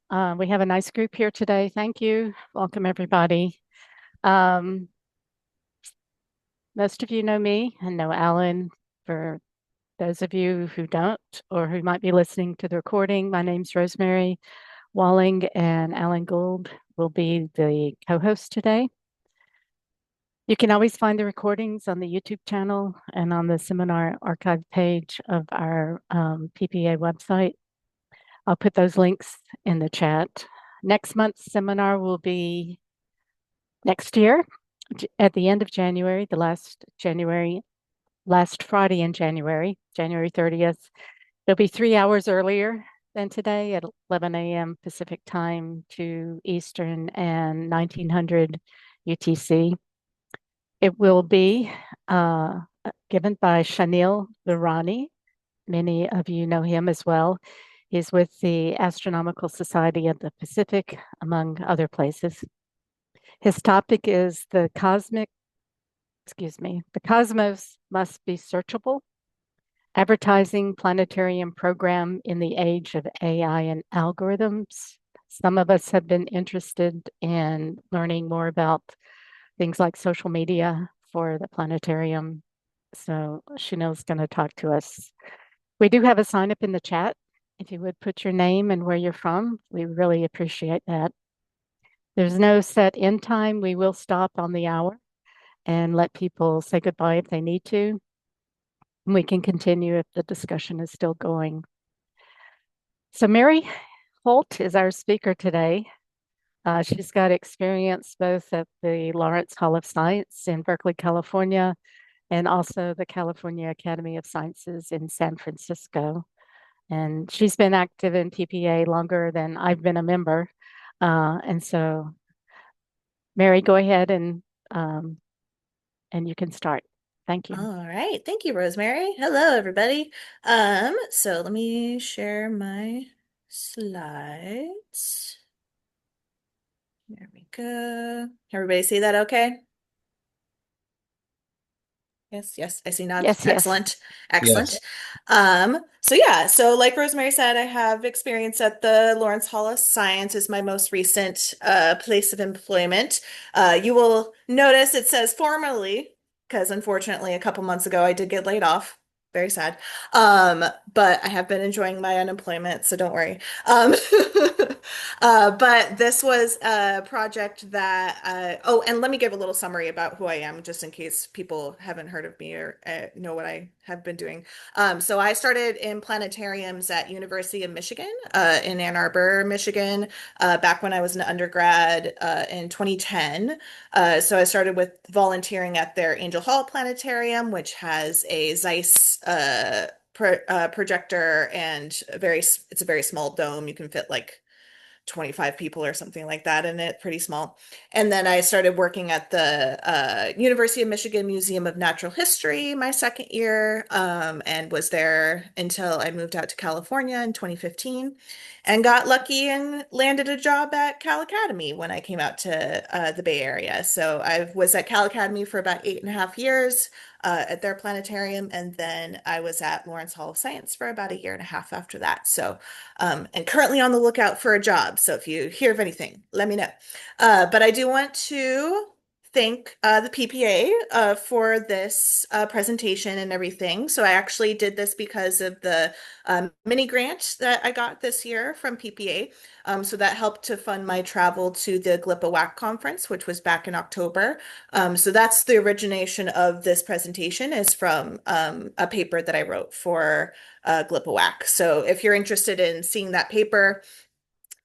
We have a nice group here today. Thank you. Welcome, everybody. Um, Most of you know me and know Alan. For those of you who don't or who might be listening to the recording, my name's Rosemary Walling, and Alan Gould will be the co-host today. You can always find the recordings on the YouTube channel and on the seminar archive page of our PPA website. I'll put those links in the chat. Next month's seminar will be next year at the end of January, last Friday in January, January 30th. It'll be 3 hours earlier than today at 11 a.m. Pacific time to Eastern and 1900 UTC. It will be given by Shanil Virani. Many of you know him as well. He's with the Astronomical Society of the Pacific, among other places. His topic is the cosmos must be searchable, advertising planetarium program in the age of AI and algorithms. Some of us have been interested in learning more about things like social media for the planetarium. So Chanel's going to talk to us. We do have a sign up in the chat. If you would put your name and where you're from, we really appreciate that. There's no set end time. We will stop on the hour and let people say goodbye if they need to. We can continue if the discussion is still going. So Mary Holt is our speaker today. She's got experience both at the Lawrence Hall of Science in Berkeley, California, and also the California Academy of Sciences in San Francisco. And she's been active in PPA longer than I've been a member. And so, Mary, go ahead and you can start. Thank you. All right. Thank you, Rosemary. Hello, everybody. So let me share my slides. There we go. Everybody see that okay? Yes, yes, I see nods. Yes, yes. Excellent. Yes. Excellent. So like Rosemary said, I have experience at the Lawrence Hall of Science is my most recent place of employment. You will notice it says formerly, because unfortunately a couple months ago I did get laid off. Very sad. But I have been enjoying my unemployment, so don't worry. Um, but this was a project that, oh, and let me give a little summary about who I am, just in case people haven't heard of me or know what I have been doing. So I started in planetariums at University of Michigan, in Ann Arbor, Michigan, back when I was an undergrad, in 2010. So I started with volunteering at their Angel Hall Planetarium, which has a Zeiss, projector and it's a very small dome. You can fit like 25 people or something like that in it, pretty small. And then I started working at the University of Michigan Museum of Natural History my second year, and was there until I moved out to California in 2015 and got lucky and landed a job at Cal Academy when I came out to the Bay Area. So I was at Cal Academy for about 8.5 years. At their planetarium, and then I was at Lawrence Hall of Science for about a year and a half after that. So and currently on the lookout for a job. So if you hear of anything, let me know. But I do want to thank the PPA for this presentation and everything. So I actually did this because of the mini grant that I got this year from PPA. So that helped to fund my travel to the GLIPA conference, which was back in October. So that's the origination of this presentation is from a paper that I wrote for GLIPA. So if you're interested in seeing that paper,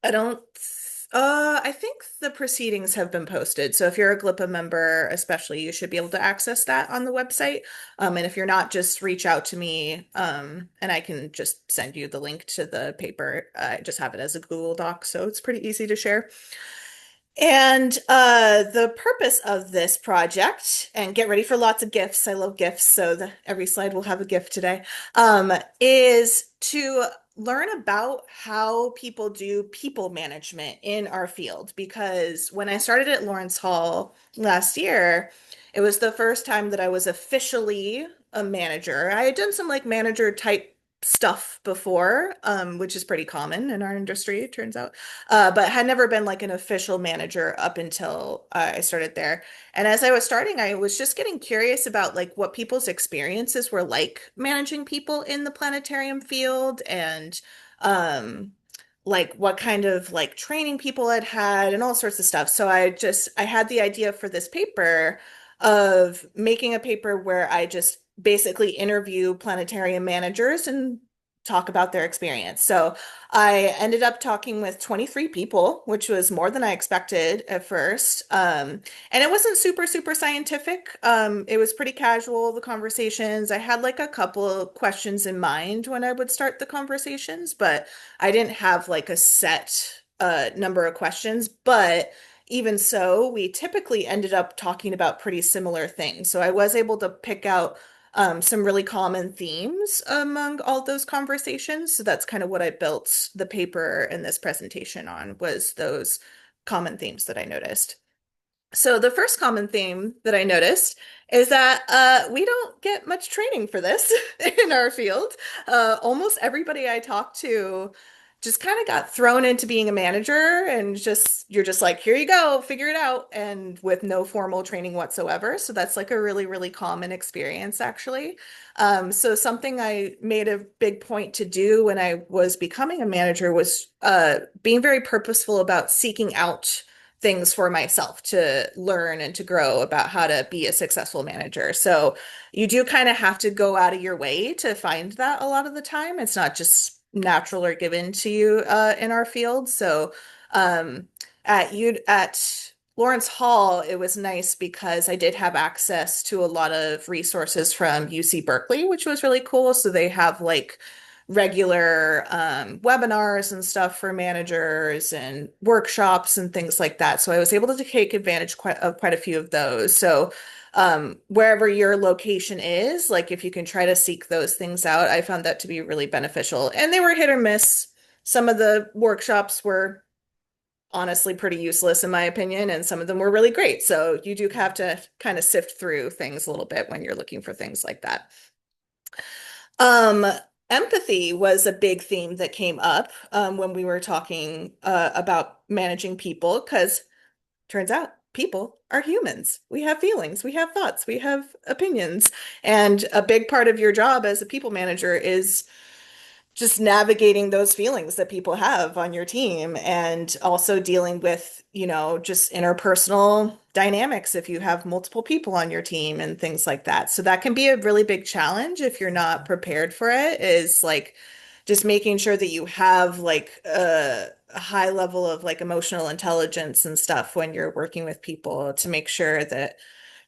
I don't, I think the proceedings have been posted. So if you're a GLIPA member, especially, you should be able to access that on the website. And if you're not, just reach out to me, and I can just send you the link to the paper. I just have it as a Google Doc, so it's pretty easy to share. And the purpose of this project, and get ready for lots of gifts. I love gifts, so every slide will have a gift today, is to learn about how people do people management in our field. Because when I started at Lawrence Hall last year, it was the first time that I was officially a manager. I had done some like manager type stuff before, which is pretty common in our industry, it turns out, but had never been like an official manager up until I started there. And as I was starting, I was just getting curious about like what people's experiences were like managing people in the planetarium field and um like what kind of like training people had had and all sorts of stuff. So I had the idea for this paper of making a paper where I just basically interview planetarium managers and talk about their experience. So I ended up talking with 23 people, which was more than I expected at first. And it wasn't super, super scientific. It was pretty casual, the conversations. I had like a couple of questions in mind when I would start the conversations, but I didn't have like a set number of questions. But even so, we typically ended up talking about pretty similar things. So I was able to pick out some really common themes among all those conversations. So that's kind of what I built the paper and this presentation on, was those common themes that I noticed. So the first common theme that I noticed is that we don't get much training for this in our field. Almost everybody I talked to just kind of got thrown into being a manager, and just you're just like, here you go, figure it out, and with no formal training whatsoever. So that's like a really, really common experience, actually. So something I made a big point to do when I was becoming a manager was being very purposeful about seeking out things for myself to learn and to grow about how to be a successful manager. So you do kind of have to go out of your way to find that a lot of the time. It's not just natural or given to you in our field. So um, at Lawrence Hall, it was nice because I did have access to a lot of resources from UC Berkeley, which was really cool. So they have like regular webinars and stuff for managers and workshops and things like that. So I was able to take advantage of quite a few of those. So wherever your location is, like if you can try to seek those things out, I found that to be really beneficial. And they were hit or miss. Some of the workshops were honestly pretty useless in my opinion, and some of them were really great. So you do have to kind of sift through things a little bit when you're looking for things like that. Um, Empathy was a big theme that came up when we were talking about managing people, because turns out people are humans. We have feelings, we have thoughts, we have opinions, and a big part of your job as a people manager is just navigating those feelings that people have on your team, and also dealing with, just interpersonal dynamics if you have multiple people on your team and things like that. So that can be a really big challenge if you're not prepared for it, is like just making sure that you have like a high level of like emotional intelligence and stuff when you're working with people, to make sure that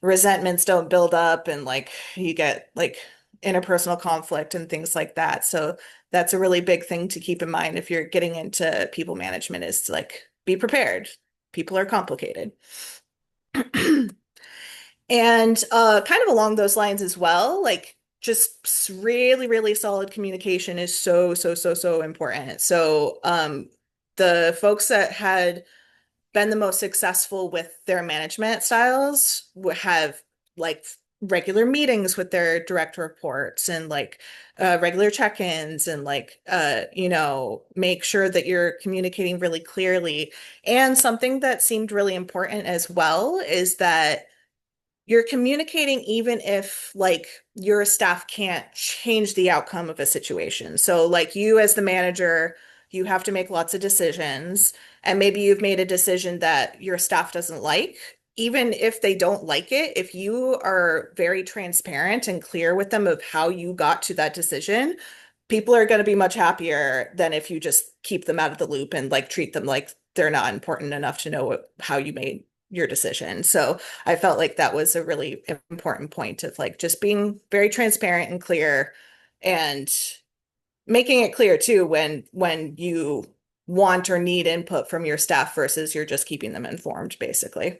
resentments don't build up and like you get like interpersonal conflict and things like that. So that's a really big thing to keep in mind if you're getting into people management, is to like be prepared. People are complicated. And kind of along those lines as well, like just really, really solid communication is so, so, so, so important. So the folks that had been the most successful with their management styles have like regular meetings with their direct reports, and like regular check-ins, and like make sure that you're communicating really clearly. And something that seemed really important as well is that you're communicating even if like your staff can't change the outcome of a situation. So like you as the manager, you have to make lots of decisions, and maybe you've made a decision that your staff doesn't like. Even if they don't like it, if you are very transparent and clear with them of how you got to that decision, people are going to be much happier than if you just keep them out of the loop and like treat them like they're not important enough to know how you made your decision. So I felt like that was a really important point of like just being very transparent and clear, and making it clear too when you want or need input from your staff versus you're just keeping them informed, basically.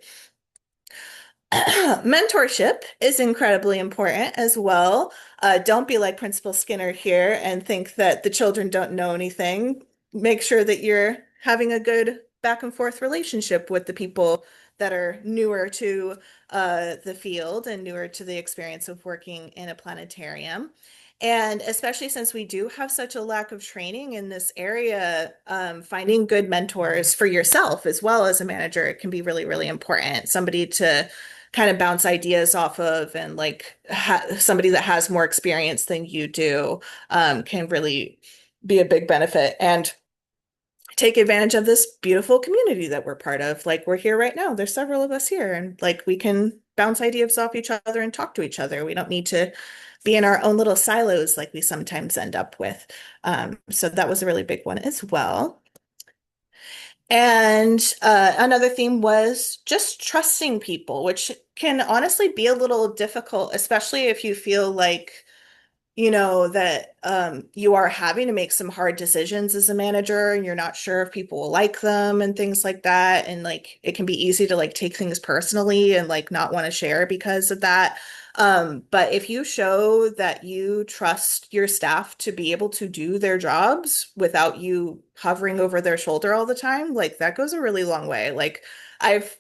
Mentorship is incredibly important as well. Don't be like Principal Skinner here and think that the children don't know anything. Make sure that you're having a good back and forth relationship with the people that are newer to the field and newer to the experience of working in a planetarium. And especially since we do have such a lack of training in this area, finding good mentors for yourself as well as a manager, it can be really, really important. Somebody to kind of bounce ideas off of, and like ha somebody that has more experience than you do, can really be a big benefit. And take advantage of this beautiful community that we're part of. Like we're here right now. There's several of us here, and like we can bounce ideas off each other and talk to each other. We don't need to be in our own little silos like we sometimes end up with. So that was a really big one as well. And another theme was just trusting people, which can honestly be a little difficult, especially if you feel like that you are having to make some hard decisions as a manager and you're not sure if people will like them and things like that. And like it can be easy to like take things personally and like not want to share because of that. But if you show that you trust your staff to be able to do their jobs without you hovering over their shoulder all the time, like that goes a really long way. Like I've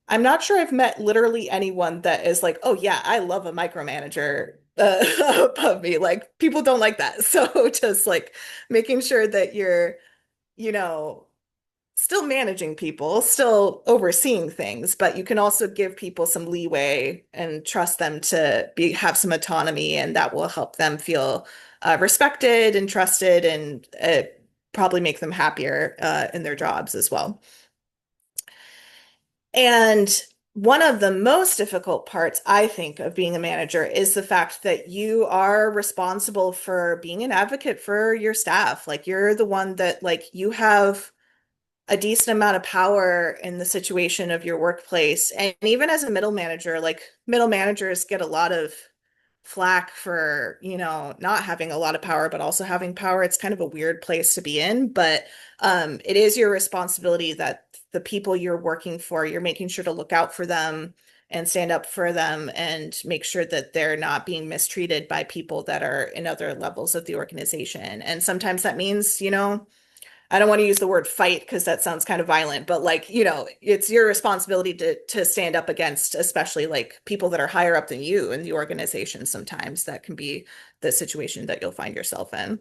I'm not sure I've met literally anyone that is like, oh yeah, I love a micromanager above me. Like people don't like that. So just like making sure that you're, you know, still managing people, still overseeing things, but you can also give people some leeway and trust them to be have some autonomy, and that will help them feel respected and trusted, and probably make them happier in their jobs as well. And one of the most difficult parts, I think, of being a manager is the fact that you are responsible for being an advocate for your staff. Like you're the one that like you have a decent amount of power in the situation of your workplace. And even as a middle manager, like middle managers get a lot of flack for, not having a lot of power, but also having power. It's kind of a weird place to be in, but it is your responsibility that the people you're working for, you're making sure to look out for them and stand up for them and make sure that they're not being mistreated by people that are in other levels of the organization. And sometimes that means, I don't want to use the word fight because that sounds kind of violent, but like, it's your responsibility to stand up against, especially like people that are higher up than you in the organization. Sometimes that can be the situation that you'll find yourself in.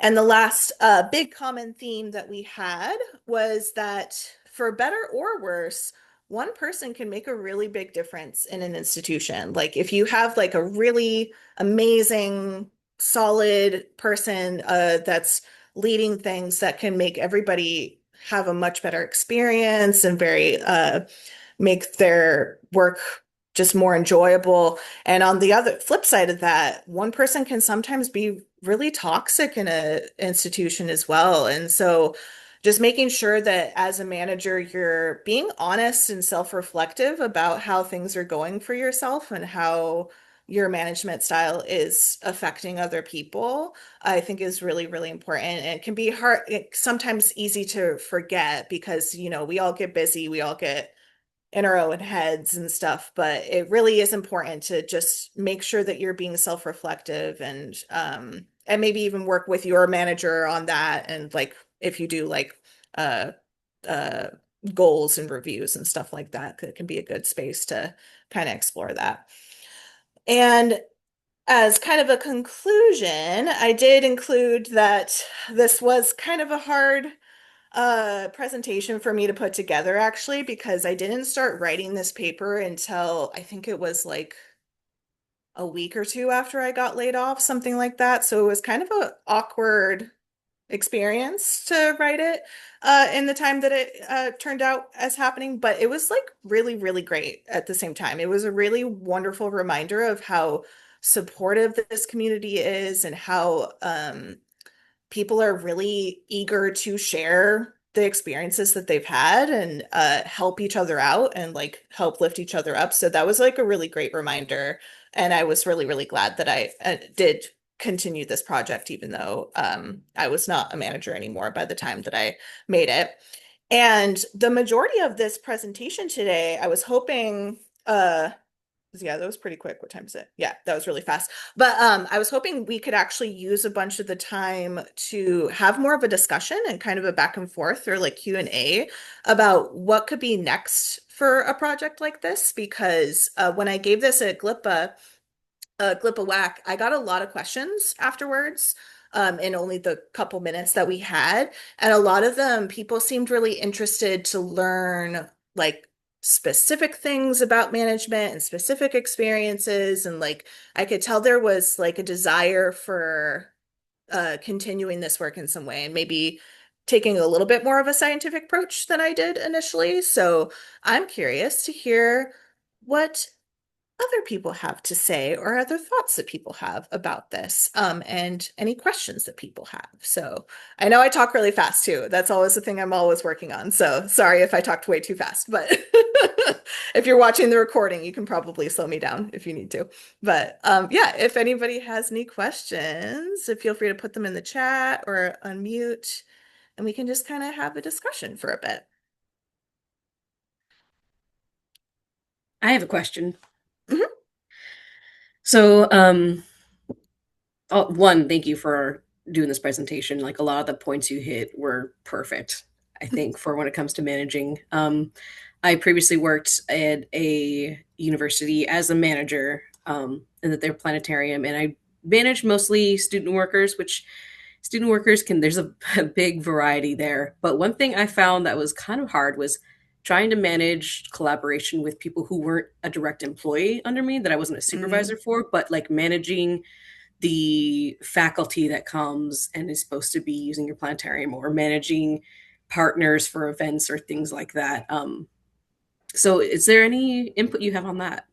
And the last big common theme that we had was that for better or worse, one person can make a really big difference in an institution. Like if you have like a really amazing, solid person that's leading things that can make everybody have a much better experience and very make their work just more enjoyable. And on the other flip side of that, one person can sometimes be really toxic in a institution as well. And so just making sure that as a manager, you're being honest and self-reflective about how things are going for yourself and how your management style is affecting other people, I think is really, really important. And it can be hard, sometimes easy to forget because, we all get busy, we all get in our own heads and stuff, but it really is important to just make sure that you're being self-reflective and maybe even work with your manager on that. And like if you do like uh uh goals and reviews and stuff like that, it can be a good space to kind of explore that. And as kind of a conclusion, I did include that this was kind of a hard presentation for me to put together actually, because I didn't start writing this paper until I think it was like a week or two after I got laid off, something like that. So it was kind of an awkward experience to write it in the time that it turned out as happening, but it was like really, really great at the same time. It was a really wonderful reminder of how supportive this community is and how people are really eager to share the experiences that they've had and help each other out and like help lift each other up. So that was like a really great reminder. And I was really, really glad that I did continue this project, even though I was not a manager anymore by the time that I made it. And the majority of this presentation today, I was hoping yeah, that was pretty quick. What time is it? Yeah, that was really fast. But I was hoping we could actually use a bunch of the time to have more of a discussion and kind of a back and forth or like Q&A about what could be next for a project like this. Because when I gave this at GLIPA, a glip of whack, I got a lot of questions afterwards, in only the couple minutes that we had. And a lot of them, people seemed really interested to learn like specific things about management and specific experiences. And like I could tell there was like a desire for continuing this work in some way and maybe taking a little bit more of a scientific approach than I did initially. So I'm curious to hear what other people have to say or other thoughts that people have about this, and any questions that people have. So I know I talk really fast too. That's always the thing I'm always working on. So sorry if I talked way too fast, but if you're watching the recording, you can probably slow me down if you need to. But yeah, if anybody has any questions, feel free to put them in the chat or unmute, and we can just kind of have a discussion for a bit. I have a question. Mhm. So, one, thank you for doing this presentation. Like a lot of the points you hit were perfect, I think, for when it comes to managing. I previously worked at a university as a manager in their planetarium, and I managed mostly student workers, which student workers can, there's a big variety there. But one thing I found that was kind of hard was trying to manage collaboration with people who weren't a direct employee under me, that I wasn't a supervisor Mm, for, but like managing the faculty that comes and is supposed to be using your planetarium, or managing partners for events or things like that. So is there any input you have on that?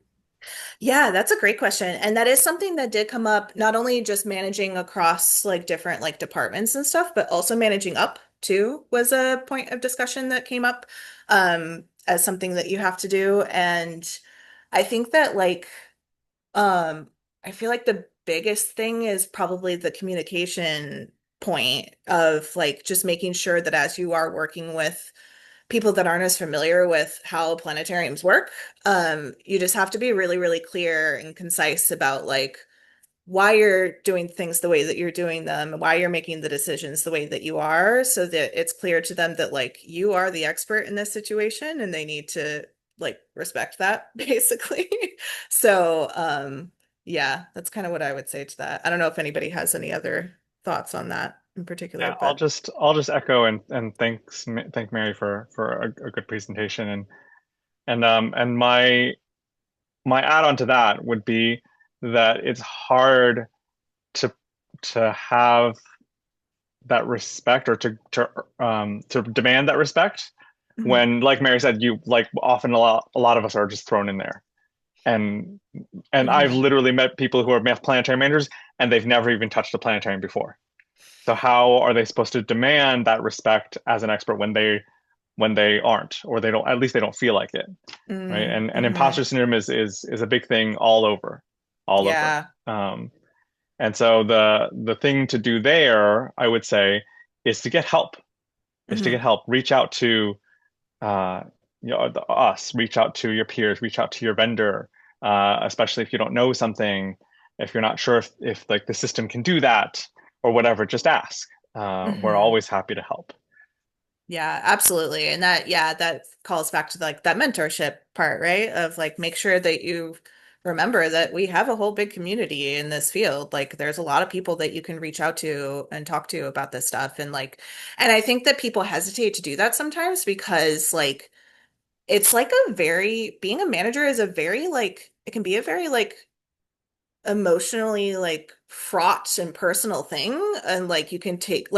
Yeah, that's a great question. And that is something that did come up, not only just managing across like different like departments and stuff, but also managing up too was a point of discussion that came up, as something that you have to do. And I think that like um I feel like the biggest thing is probably the communication point of like just making sure that as you are working with people that aren't as familiar with how planetariums work, you just have to be really, really clear and concise about like why you're doing things the way that you're doing them, why you're making the decisions the way that you are, so that it's clear to them that like you are the expert in this situation and they need to like respect that basically. So, yeah, that's kind of what I would say to that. I don't know if anybody has any other thoughts on that in particular, Yeah, I'll but just echo and thank Mary for a good presentation and my add-on to that would be that it's hard to have that respect or to demand that respect mhm, when, like Mary said, you like often a lot of us are just thrown in there. And I've mhm, literally met people who are planetary managers and they've never even touched a planetarium before. So how are they supposed to demand that respect as an expert when they aren't, or they don't, at least they don't feel like it, right? And imposter mhm. syndrome is a big thing all over, all over. Yeah. And so the thing to do there, I would say, is to get help. Is to get Hmm. help. Reach out to uh, us. Reach out to your peers. Reach out to your vendor, especially if you don't know something. If you're not sure if like the system can do that or whatever, just ask. We're Hmm. always happy to help. Yeah, absolutely. And that, yeah, that calls back to like that mentorship part, right? Of like make sure that you remember that we have a whole big community in this field. Like there's a lot of people that you can reach out to and talk to about this stuff. And like, and I think that people hesitate to do that sometimes because like it's like a very, being a manager is a very like, it can be a very like emotionally like fraught and personal thing. And like you can take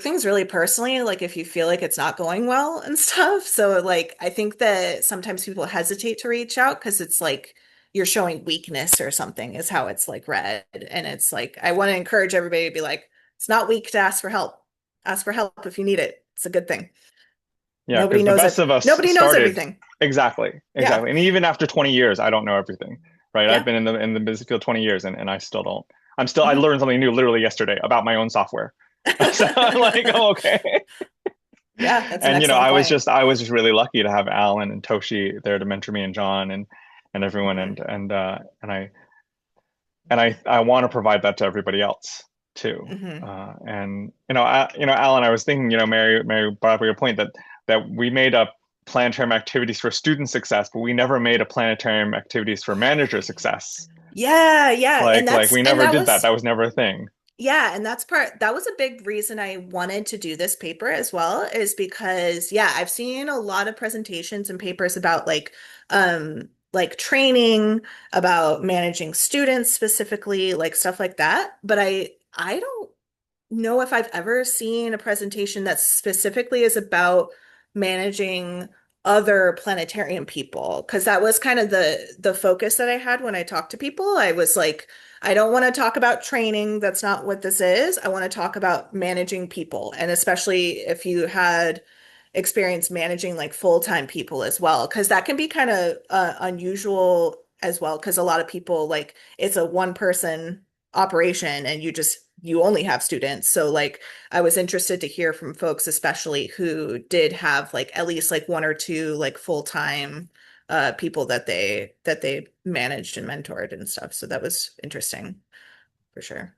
things really personally, like if you feel like it's not going well and stuff. So like I think that sometimes people hesitate to reach out because it's like you're showing weakness or something is how it's like read. And it's like I want to encourage everybody to be like, it's not weak to ask for help. Ask for help if you need it. It's a good thing. Yeah, Nobody because the knows best it. of us Nobody knows started everything. exactly, Yeah. exactly. And even after 20 years, I don't know everything, right? I've Yeah. been in the business field 20 years and I still don't. I Mhm. learned something new literally yesterday about my own software. So I'm like, oh, okay. Yeah, that's an And excellent point. I was just really lucky to have Alan and Toshi there to mentor me and John and everyone Hmm. and I want to provide that to everybody else too. Hmm. And Alan, I was thinking, Mary brought up your point that we made up planetarium activities for student success, but we never made a planetarium activities for manager success. Yeah, yeah. And Like we and never did that. That was never a thing. yeah, and that was a big reason I wanted to do this paper as well, is because yeah, I've seen a lot of presentations and papers about like training, about managing students specifically, like stuff like that. But I don't know if I've ever seen a presentation that specifically is about managing other planetarium people, because that was kind of the focus that I had when I talked to people. I was like, I don't want to talk about training. That's not what this is. I want to talk about managing people, and especially if you had experience managing like full-time people as well, because that can be kind of unusual as well, because a lot of people like it's a one person operation and you only have students. So like I was interested to hear from folks especially who did have like at least like one or two like full-time people that they managed and mentored and stuff. So that was interesting for sure.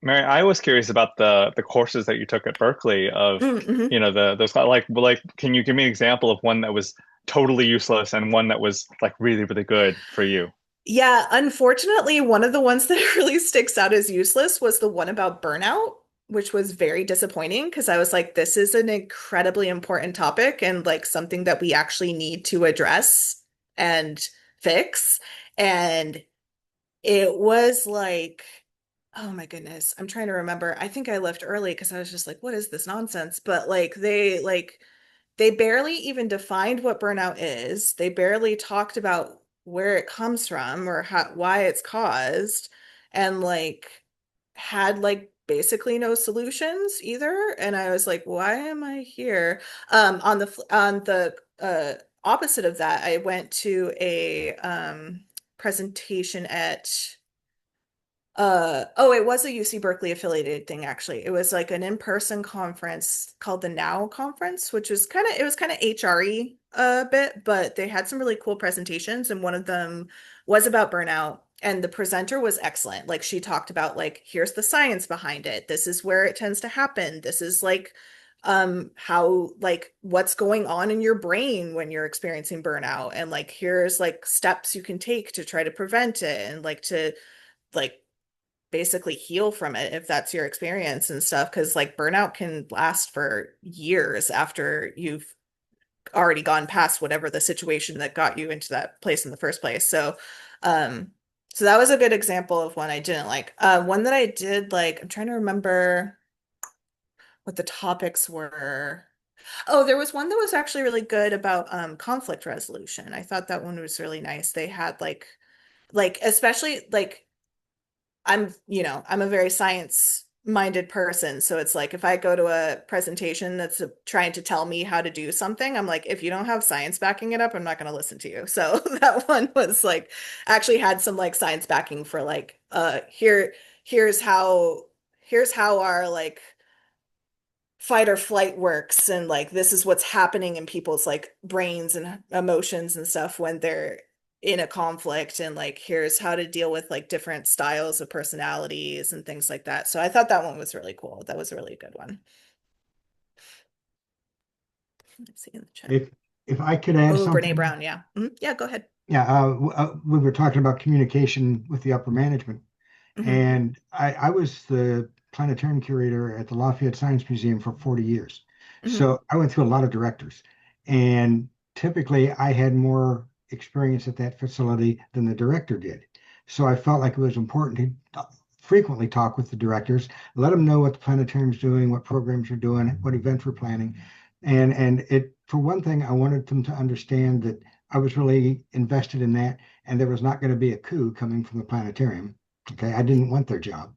Mary, I was curious about the courses that you took at Berkeley of, Mm-hmm. the those like can you give me an example of one that was totally useless and one that was like really, really good for you? Yeah, unfortunately, one of the ones that really sticks out as useless was the one about burnout, which was very disappointing because I was like, this is an incredibly important topic and like something that we actually need to address and fix. And it was like, oh my goodness, I'm trying to remember. I think I left early because I was just like, what is this nonsense? But they barely even defined what burnout is. They barely talked about where it comes from or why it's caused, and like had like basically no solutions either. And I was like, why am I here? On the opposite of that, I went to a presentation at oh, it was a UC Berkeley affiliated thing actually. It was like an in-person conference called the Now Conference, which was it was kind of HRE a bit, but they had some really cool presentations, and one of them was about burnout. And the presenter was excellent. Like she talked about like, here's the science behind it. This is where it tends to happen. This is like how like what's going on in your brain when you're experiencing burnout. And like here's like steps you can take to try to prevent it and like to like basically heal from it if that's your experience and stuff. Because like burnout can last for years after you've already gone past whatever the situation that got you into that place in the first place. Um, so that was a good example of one I didn't like. One that I did like, I'm trying to remember what the topics were. Oh, there was one that was actually really good about conflict resolution. I thought that one was really nice. They had like especially like I'm a very science-minded person. So it's like if I go to a presentation that's trying to tell me how to do something, I'm like, if you don't have science backing it up, I'm not going to listen to you. So that one was like actually had some like science backing for like here's how here's how our like fight or flight works, and like this is what's happening in people's like brains and emotions and stuff when they're in a conflict, and like here's how to deal with like different styles of personalities and things like that. So I thought that one was really cool. That was a really good one. Let's see in the chat. If if I could add Oh, Brene something, Brown, yeah. Yeah, go ahead. yeah, we were talking about communication with the upper management, Hmm. and I was the planetarium curator at the Lafayette Science Museum for 40 years. Hmm. So I went through a lot of directors, and typically I had more experience at that facility than the director did. So I felt like it was important to frequently talk with the directors, let them know what the planetarium's doing, what programs are doing, what events we're planning. And it, for one thing, I wanted them to understand that I was really invested in that, and there was not going to be a coup coming from the planetarium. Okay, I didn't want their job.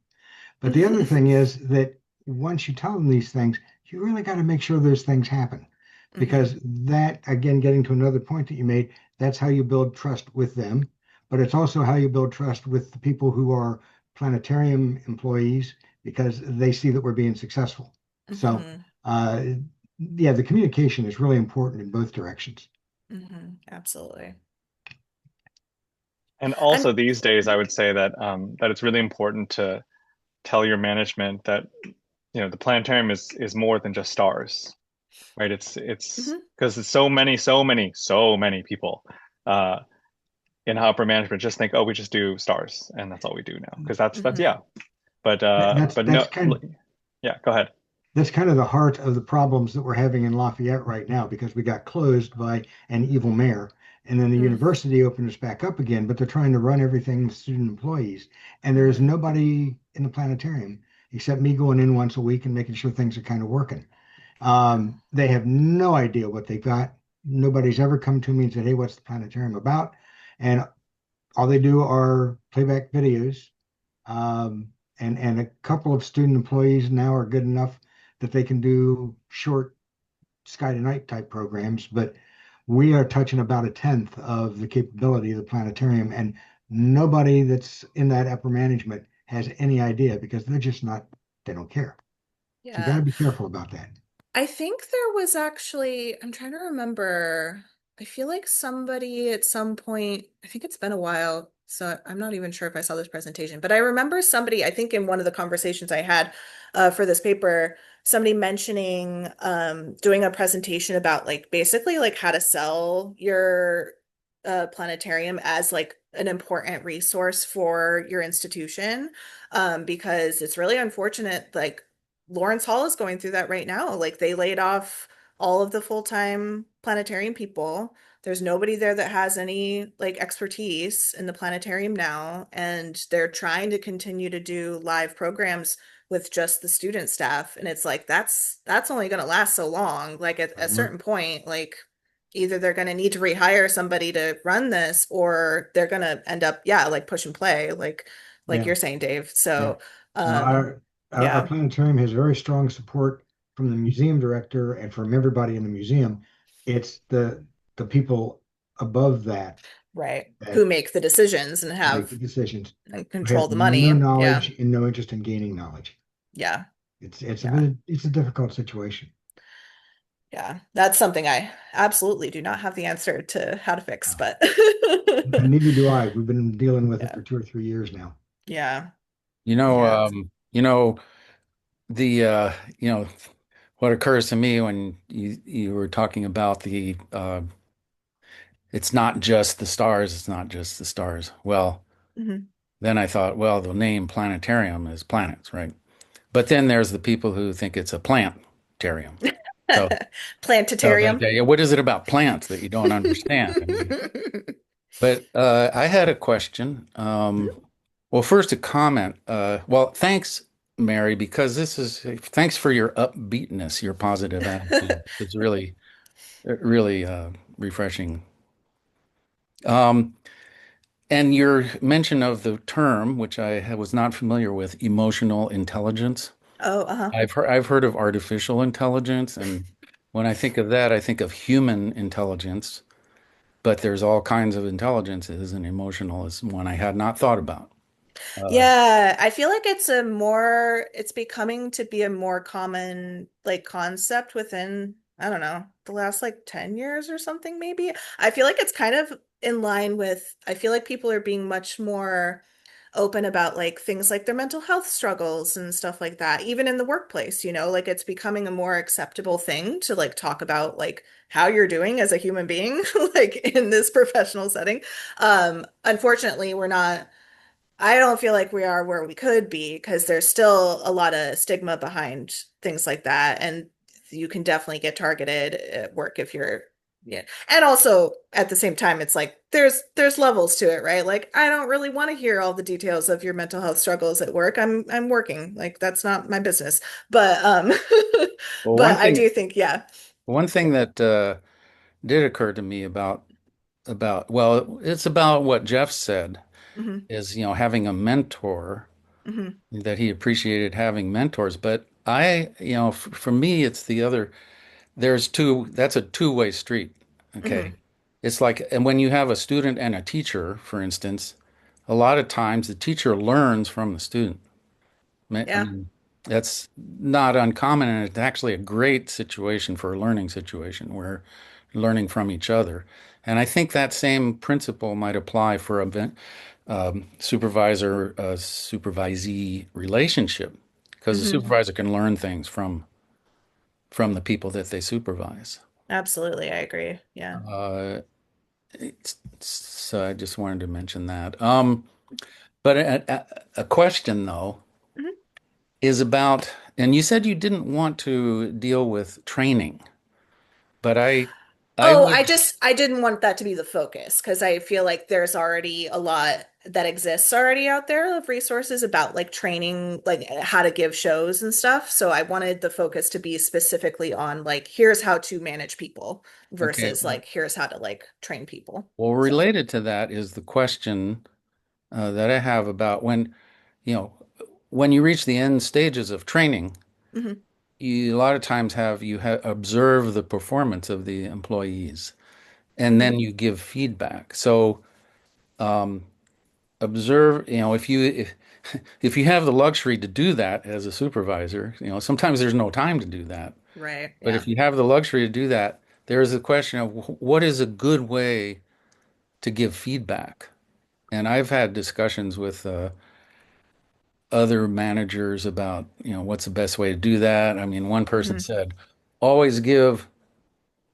But the other thing is that once you tell them these things, you really got to make sure those things happen. Hmm. Because that, again, getting to another point that you made, that's how you build trust with them. But it's also how you build trust with the people who are planetarium employees because they see that we're being successful. So, Hmm. uh, yeah, the communication is really important in both directions. Absolutely. And I'm also these days, I would say that that it's really important to tell your management that the planetarium is more than just stars, right? It's Mhm. because it's so many, so many, so many people uh, in upper management just think, oh, we just do stars and that's all we do now. Because that's Hmm. yeah. But That's but that's no, kind yeah, go ahead. that's kind of the heart of the problems that we're having in Lafayette right now because we got closed by an evil mayor. And then the university opened us back up again, but they're trying to run everything with student employees. And there's Hmm. nobody in the planetarium except me going in once a week and making sure things are kind of working. Yeah. They have no idea what they've got. Nobody's ever come to me and said, "Hey, what's the planetarium about?" And all they do are playback videos. And a couple of student employees now are good enough that they can do short sky to night type programs, but we are touching about a tenth of the capability of the planetarium, and nobody that's in that upper management has any idea because they're just not, they don't care. So you got to Yeah. be careful about that. I think there was actually, I'm trying to remember. I feel like somebody at some point, I think it's been a while, so I'm not even sure if I saw this presentation, but I remember somebody, I think in one of the conversations I had for this paper, somebody mentioning doing a presentation about like basically like how to sell your planetarium as like an important resource for your institution, because it's really unfortunate like Lawrence Hall is going through that right now. Like they laid off all of the full-time planetarium people. There's nobody there that has any like expertise in the planetarium now, and they're trying to continue to do live programs with just the student staff. And it's like that's only going to last so long. Like at a certain point, like either they're going to need to rehire somebody to run this, or they're going to end up, yeah, like push and play, like Yeah, you're saying, Dave. yeah. So, No, um, our yeah. planetarium has very strong support from the museum director and from everybody in the museum. It's the people above that Right. Who that make the decisions and make the have decisions and who control have the no money. Yeah. knowledge and no interest in gaining knowledge. Yeah. Yeah. It's a difficult situation. Yeah. That's something I absolutely do not have the answer to how to fix, Uh, but and neither do I. We've been dealing with it yeah. for 2 or 3 years now. Yeah. You know, Yeah. the what occurs to me when you were talking about the it's not just the stars, it's not just the stars. Well, Hmm. then I thought, well, the name planetarium is planets, right? But then there's the people who think it's a plantarium. So, Planetarium. yeah, what is it about plants that you don't understand? I mean, but I had a question. Well, first a comment. Well, thanks, Mary, because thanks for your upbeatness, your positive attitude. It's really refreshing. Um, and your mention of the term, which was not familiar with, emotional intelligence. Oh, uh-huh. I've heard of artificial intelligence, and when I think of that, I think of human intelligence. But there's all kinds of intelligences, and emotional is one I had not thought about. Uh, Yeah, I feel like it's becoming to be a more common like concept within, I don't know, the last like 10 years or something maybe. I feel like it's kind of in line with, I feel like people are being much more open about like things like their mental health struggles and stuff like that, even in the workplace, like it's becoming a more acceptable thing to like talk about like how you're doing as a human being, like in this professional setting. Unfortunately, I don't feel like we are where we could be because there's still a lot of stigma behind things like that. And you can definitely get targeted at work if you're, yeah. And also at the same time, it's like there's levels to it, right? Like I don't really want to hear all the details of your mental health struggles at work. I'm working. Like that's not my business. But well, but I do think, yeah. one thing that did occur to me about well, it's about what Jeff said Hmm. is having a mentor Hmm. that he appreciated having mentors. But for me, it's the other. There's two. That's a two-way street. Okay, Hmm. it's like, and when you have a student and a teacher, for instance, a lot of times the teacher learns from the student. I Yeah, mean, that's not uncommon, and it's actually a great situation for a learning situation where learning from each other. And I think that same principle might apply for a supervisor supervisee relationship, because the hmm. supervisor can learn things from the people that they supervise. Absolutely. I agree. Yeah. Uh, So I just wanted to mention that. But a question though Mhm. is about, and you said you didn't want to deal with training, but I Oh, would, I didn't want that to be the focus because I feel like there's already a lot that exists already out there of resources about like training, like how to give shows and stuff. So I wanted the focus to be specifically on like here's how to manage people okay. versus like here's how to like train people. Well, So, related to that is the question that I have about when, you know, when you reach the end stages of training, mhm, you a lot of times observe the performance of the employees, and mhm, then you give feedback. So observe, if you have the luxury to do that as a supervisor, sometimes there's no time to do that. right. But Yeah. if you have the luxury to do that, there is a question of what is a good way to give feedback. And I've had discussions with other managers about, what's the best way to do that. I mean, one person Mhm. said, always give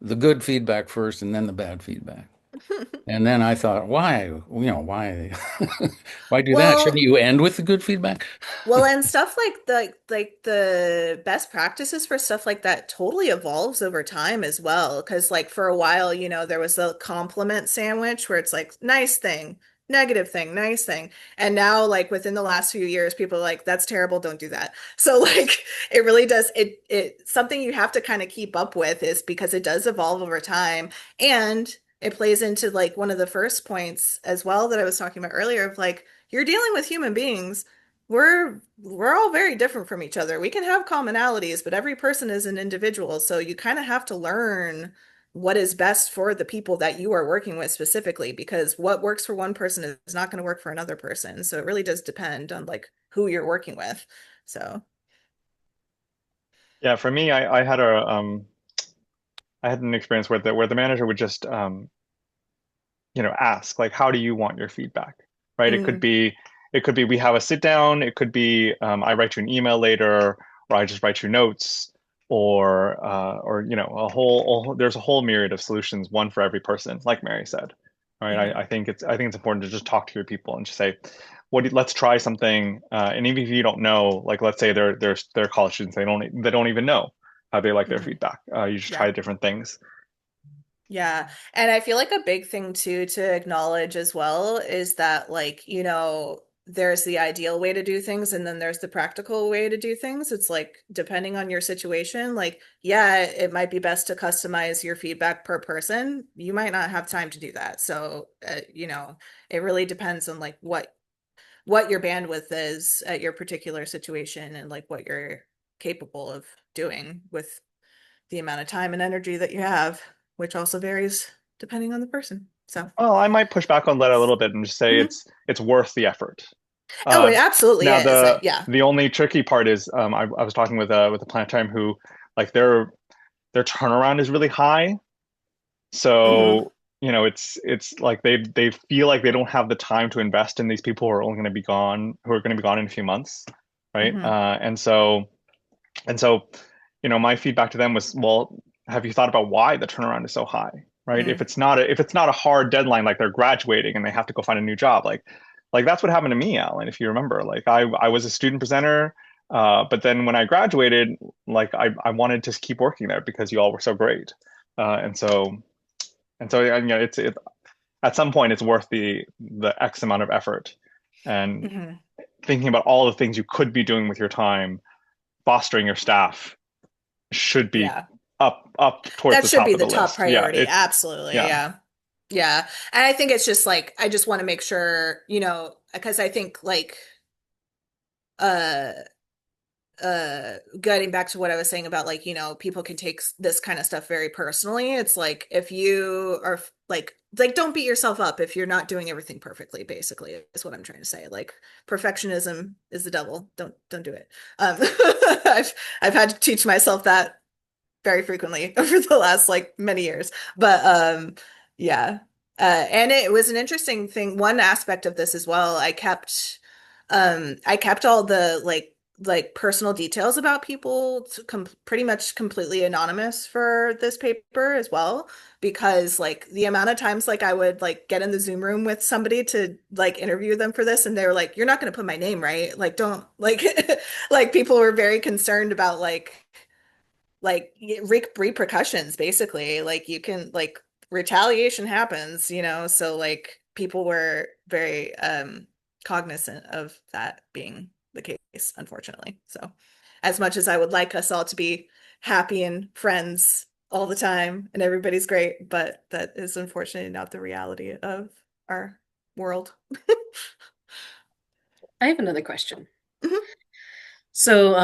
the good feedback first and then the bad feedback. And then I thought, why, why do that? Shouldn't Well, you end with the good feedback? Well, and stuff like the best practices for stuff like that totally evolves over time as well. Because like for a while, there was the compliment sandwich where it's like nice thing, negative thing, nice thing. And now like within the last few years, people are like, that's terrible, don't do that. So like it really does it something you have to kind of keep up with is because it does evolve over time. And it plays into like one of the first points as well that I was talking about earlier of like you're dealing with human beings we're all very different from each other. We can have commonalities, but every person is an individual. So you kind of have to learn what is best for the people that you are working with specifically, because what works for one person is not going to work for another person. So it really does depend on like who you're working with. So, Yeah, for me, I had an experience where the manager would just ask like, how do you want your feedback, right? mm, it could be we have a sit down. It could be I write you an email later, or I just write you notes, or there's a whole myriad of solutions, one for every person, like Mary said, right? mhm, I think it's important to just talk to your people and just say, let's try something, and even if you don't know, like let's say they're college students, they don't even know how they like their mhm. feedback. You just try Yeah. different things. Yeah. And I feel like a big thing too to acknowledge as well is that like, there's the ideal way to do things and then there's the practical way to do things. It's like depending on your situation, like, yeah, it might be best to customize your feedback per person. You might not have time to do that. So, it really depends on like what your bandwidth is at your particular situation and like what you're capable of doing with the amount of time and energy that you have, which also varies depending on the person. So, Well, I might push back on that a little bit and just say mhm. it's worth the effort. Oh, Uh, it absolutely Now is. Yeah. the only tricky part is I was talking with a planetarium who like their turnaround is really high. Hmm. So it's like they feel like they don't have the time to invest in these people who are going to be gone in a few months, right? Hmm. And so my feedback to them was, well, have you thought about why the turnaround is so high, right? Mm. If it's not a hard deadline, like they're graduating and they have to go find a new job, like that's what happened to me, Alan, if you remember. Like I was a student presenter, but then when I graduated, like I wanted to keep working there because you all were so great, and so at some point it's worth the X amount of effort and Hmm. thinking about all the things you could be doing with your time, fostering your staff should be Yeah. up towards That the should top be of the the top list. Yeah, priority. Absolutely. yeah. Yeah. Yeah. And I think it's just like, I just want to make sure, because I think like, uh, getting back to what I was saying about like, people can take this kind of stuff very personally. It's like if you are like don't beat yourself up if you're not doing everything perfectly, basically, is what I'm trying to say. Like perfectionism is the devil. Don't do it. Um I've had to teach myself that very frequently over the last like many years. But yeah. And it was an interesting thing. One aspect of this as well, I kept all the like like personal details about people to pretty much completely anonymous for this paper as well, because like the amount of times like I would like get in the Zoom room with somebody to like interview them for this and they were like, you're not going to put my name, right? Like don't like like people were very concerned about like repercussions basically. Like you can like retaliation happens, you know, so like people were very cognizant of that being the case, unfortunately. So as much as I would like us all to be happy and friends all the time and everybody's great, but that is unfortunately not the reality of our world. I have another question. Mhm. So,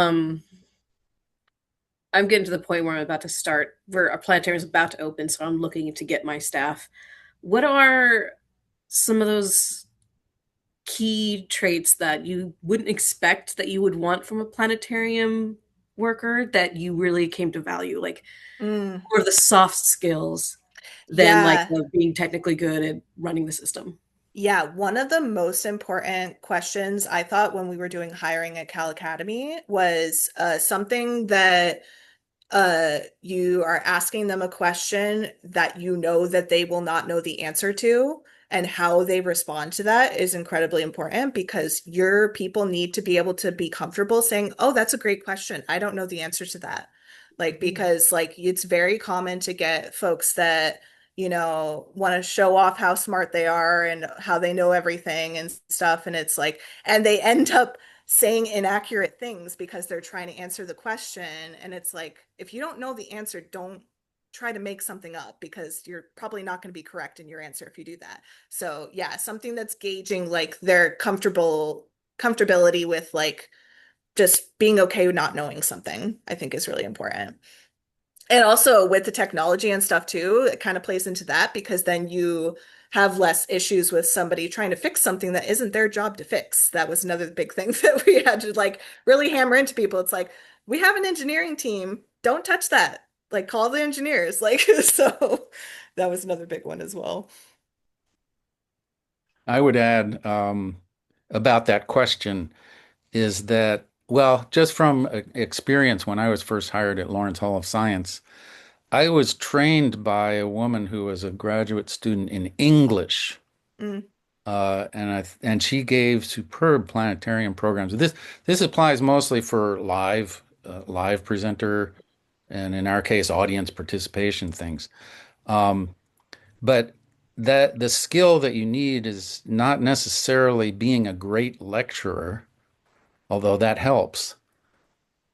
I'm getting to the point where I'm about to start, where our planetarium is about to open, so I'm looking to get my staff. What are some of those key traits that you wouldn't expect that you would want from a planetarium worker that you really came to value? Like, Mm. more of the soft skills than like Yeah. the being technically good at running the system. Yeah, one of the most important questions I thought when we were doing hiring at Cal Academy was something that you are asking them a question that you know that they will not know the answer to, and how they respond to that is incredibly important because your people need to be able to be comfortable saying, "Oh, that's a great question. I don't know the answer to that." Like, because like it's very common to get folks that, you know, want to show off how smart they are and how they know everything and stuff. And it's like, and they end up saying inaccurate things because they're trying to answer the question. And it's like, if you don't know the answer, don't try to make something up because you're probably not going to be correct in your answer if you do that. So yeah, something that's gauging like their comfortability with like just being okay with not knowing something, I think is really important. And also with the technology and stuff too, it kind of plays into that because then you have less issues with somebody trying to fix something that isn't their job to fix. That was another big thing that we had to like really hammer into people. It's like, we have an engineering team. Don't touch that. Like call the engineers. Like so that was another big one as well. I would add about that question is that, well, just from experience when I was first hired at Lawrence Hall of Science, I was trained by a woman who was a graduate student in English. Mm, And she gave superb planetarium programs. This applies mostly for live presenter, and in our case, audience participation things. Um, but that the skill that you need is not necessarily being a great lecturer, although that helps.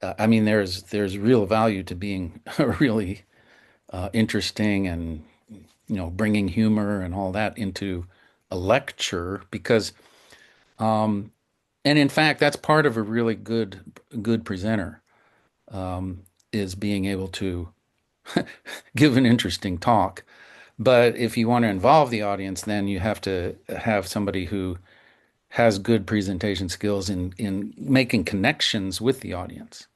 I mean, there's real value to being really interesting and bringing humor and all that into a lecture because and in fact, that's part of a really good presenter is being able to give an interesting talk. But if you want to involve the audience, then you have to have somebody who has good presentation skills in making connections with the audience.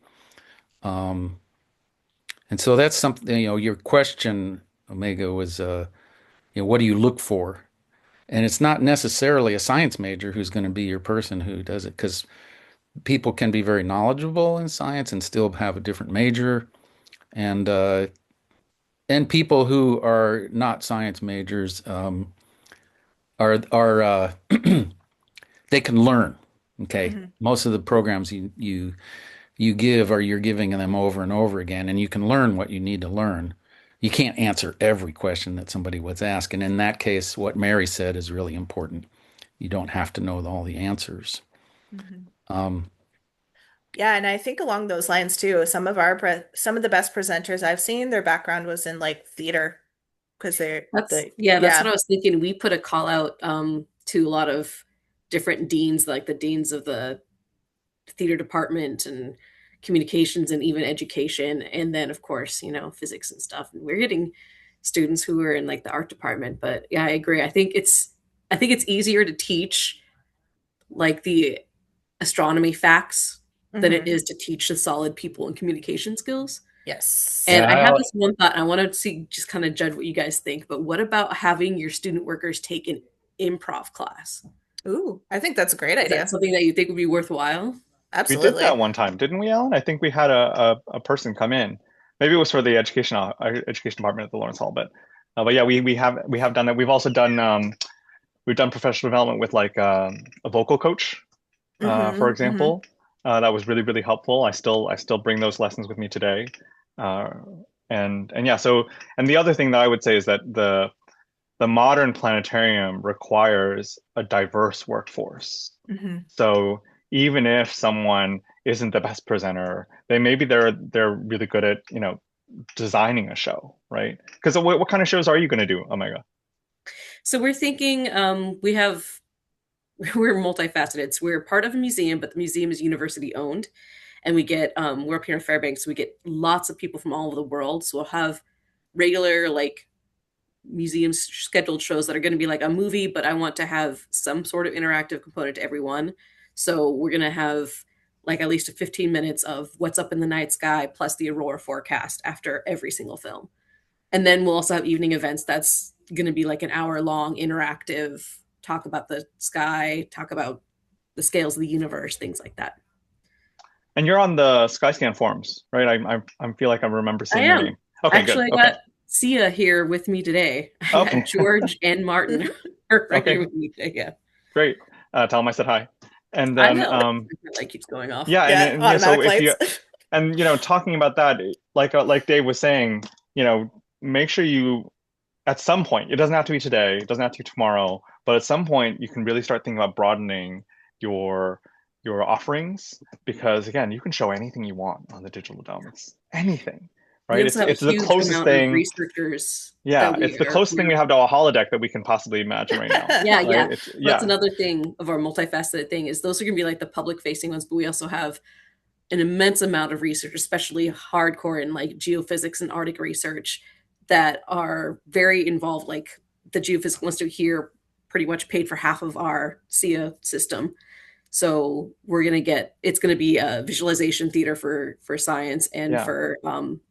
And so that's something, your question, Omega, was, what do you look for? And it's not necessarily a science major who's going to be your person who does it, because people can be very knowledgeable in science and still have a different major, and uh, and people who are not science majors are they can learn. Okay, mhm, most of the programs you give are you're giving them over and over again, and you can learn what you need to learn. You can't answer every question that somebody was asked, and in that case, what Mary said is really important. You don't have to know all the answers. mhm. Um, Yeah, and I think along those lines too, some of the best presenters I've seen, their background was in like theater because they're That's the yeah, that's what I yeah. was thinking. We put a call out to a lot of different deans, like the deans of the theater department and communications and even education, and then of course, physics and stuff. And we're getting students who are in like the art department. But yeah, I agree. I think it's easier to teach like the astronomy facts than it Hmm. is to teach the solid people and communication skills. Yes. And yeah, I have this one thought. I want to see, just kind of judge what you guys think. But what about having your student workers take an improv class? Ooh, I think that's a great Is that idea. something that you think would be worthwhile? We did that Absolutely. one time, didn't we, Alan? I think we had a person come in. Maybe it was for the education department at the Lawrence Hall, but yeah, we have done that. We've also done we've done professional development with like a vocal coach, for Hmm. example. That was really really helpful. I still bring those lessons with me today. Uh, and yeah, so and the other thing that I would say is that the modern planetarium requires a diverse workforce. Hmm. So even if someone isn't the best presenter, they're really good at, designing a show, right? Because what kind of shows are you going to do, Omega? So we're thinking we have we're multifaceted. So we're part of a museum, but the museum is university owned. And we get we're up here in Fairbanks, so we get lots of people from all over the world. So we'll have regular like museum scheduled shows that are going to be like a movie, but I want to have some sort of interactive component to everyone. So we're going to have like at least 15 minutes of what's up in the night sky plus the aurora forecast after every single film. And then we'll also have evening events that's going to be like an hour long interactive talk about the sky, talk about the scales of the universe, things like that. And you're on the Skyscan forums, right? I feel like I remember I seeing your am. name. Okay, good. Actually, I Okay. got Sia here with me today. I got Okay. George and Martin are right here Okay. with me today. Yeah. Great. Tell them I said hi. And I then will. The light keeps going off. yeah, Yeah, and so automatic if you lights. and talking about that, like Dave was saying, make sure you at some point, it doesn't have to be today, it doesn't have to be tomorrow, but at some point you can really start thinking about broadening your offerings, because again, you can show anything you want on the digital dome. It's anything, We right? also It's have a it's the huge closest amount of thing. researchers Yeah, that it's we the are. closest thing we have to a holodeck that we can possibly imagine right now, Yeah, right? yeah. It's That's yeah. another thing of our multifaceted thing is those are going to be like the public facing ones, but we also have an immense amount of research, especially hardcore in like geophysics and Arctic research that are very involved. Like the Geophysical Institute here pretty much paid for half of our SIA system. So we're gonna get it's gonna be a visualization theater for science and Yeah. for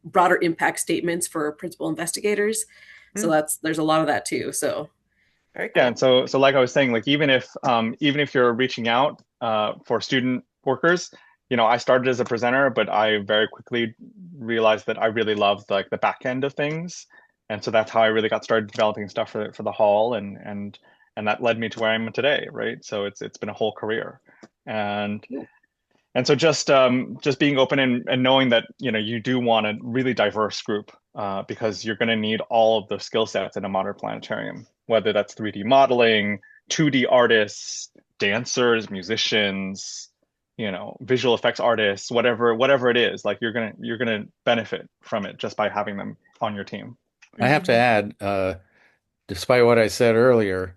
broader impact statements for principal investigators. So Mm, there's a lot of that too. So very Yeah, and cool. so like I was saying, like even if you're reaching out for student workers, I started as a presenter, but I very quickly realized that I really loved like the back end of things, and so that's how I really got started developing stuff for the hall, and that led me to where I am today, right? So it's been a whole career, and and so just being open and knowing that you do want a really diverse group, because you're going to need all of the skill sets in a modern planetarium, whether that's 3D modeling, 2D artists, dancers, musicians, visual effects artists, whatever it is. Like you're gonna benefit from it just by having them on your team. I have to Hmm. add, despite what I said earlier,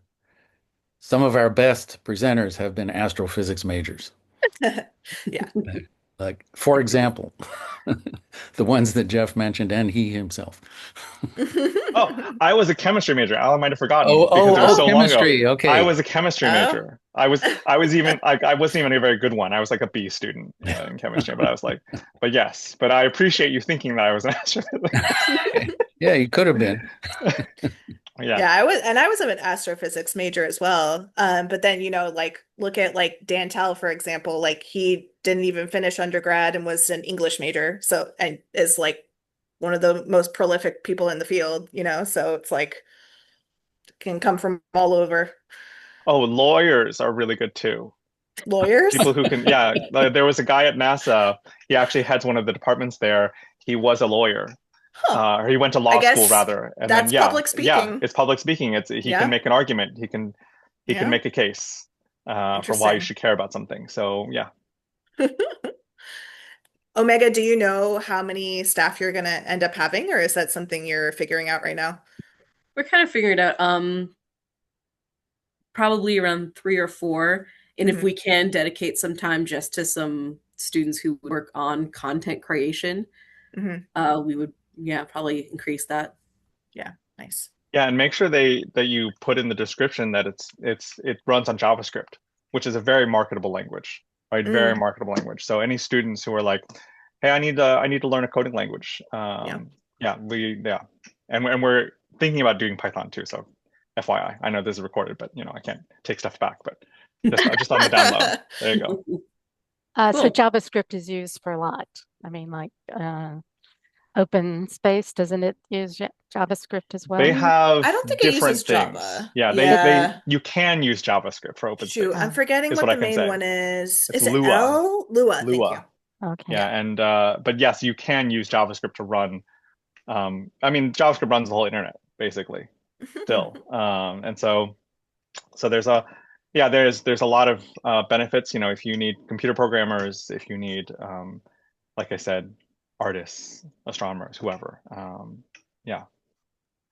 some of our best presenters have been astrophysics majors. Yeah. Like, for example, the ones that Jeff mentioned and he himself. Oh, I was a chemistry major. Alan might have Oh, forgotten because oh, it was oh, so Oh, long ago. chemistry. I Okay. was a chemistry oh. major. I was even I wasn't even a very good one. I was like a B student in chemistry, but I was like, but yes, but I appreciate you thinking that I was an astrophysicist. Yeah, you could have been. Yeah. Yeah, I was an astrophysics major as well. But then, like look at like Dan Tell, for example, like he didn't even finish undergrad and was an English major. So, and is like one of the most prolific people in the field, so it's like can come from all over. Oh, lawyers are really good too. Lawyers? People who can, yeah. There was a guy at NASA. He actually heads one of the departments there. He was a lawyer, Huh. or he went to I law school guess rather. And then that's yeah, public yeah, speaking. it's public speaking. He can Yeah. make an argument. He can Yeah. make a case for why you Interesting. should care about something. So yeah. Omega, do you know how many staff you're gonna end up having, or is that something you're figuring out right now? we're kind of figuring it out. Probably around 3 or 4. And if Hmm. we can dedicate some time just to some students who work on content creation, Hmm. we would, yeah, probably increase that. Yeah. Nice. Yeah, and make sure that you put in the description that it runs on JavaScript, which is a very marketable language, right? Very Mm, marketable language. So any students who are like, "Hey, I need to learn a coding language," yeah. yeah, and we're thinking about doing Python too. So, FYI, I know this is recorded, but I can't take stuff back, but just on the down low. There you go. So Cool. JavaScript is used for a lot. I mean, like open space, doesn't it use JavaScript as They well? I have don't think it uses different things. Java. Yeah, they Yeah. you can use JavaScript for open Shoot, I'm space, Oh, forgetting is what what I the can main say. one is. It's Is it Lua. L? Lua, thank you. Lua. okay. Yeah, and but yes, you can use JavaScript to run. I mean, JavaScript runs the whole internet basically still, and so there's a yeah there's a lot of benefits. You know, if you need computer programmers, if you need like I said, artists, astronomers, whoever. Yeah.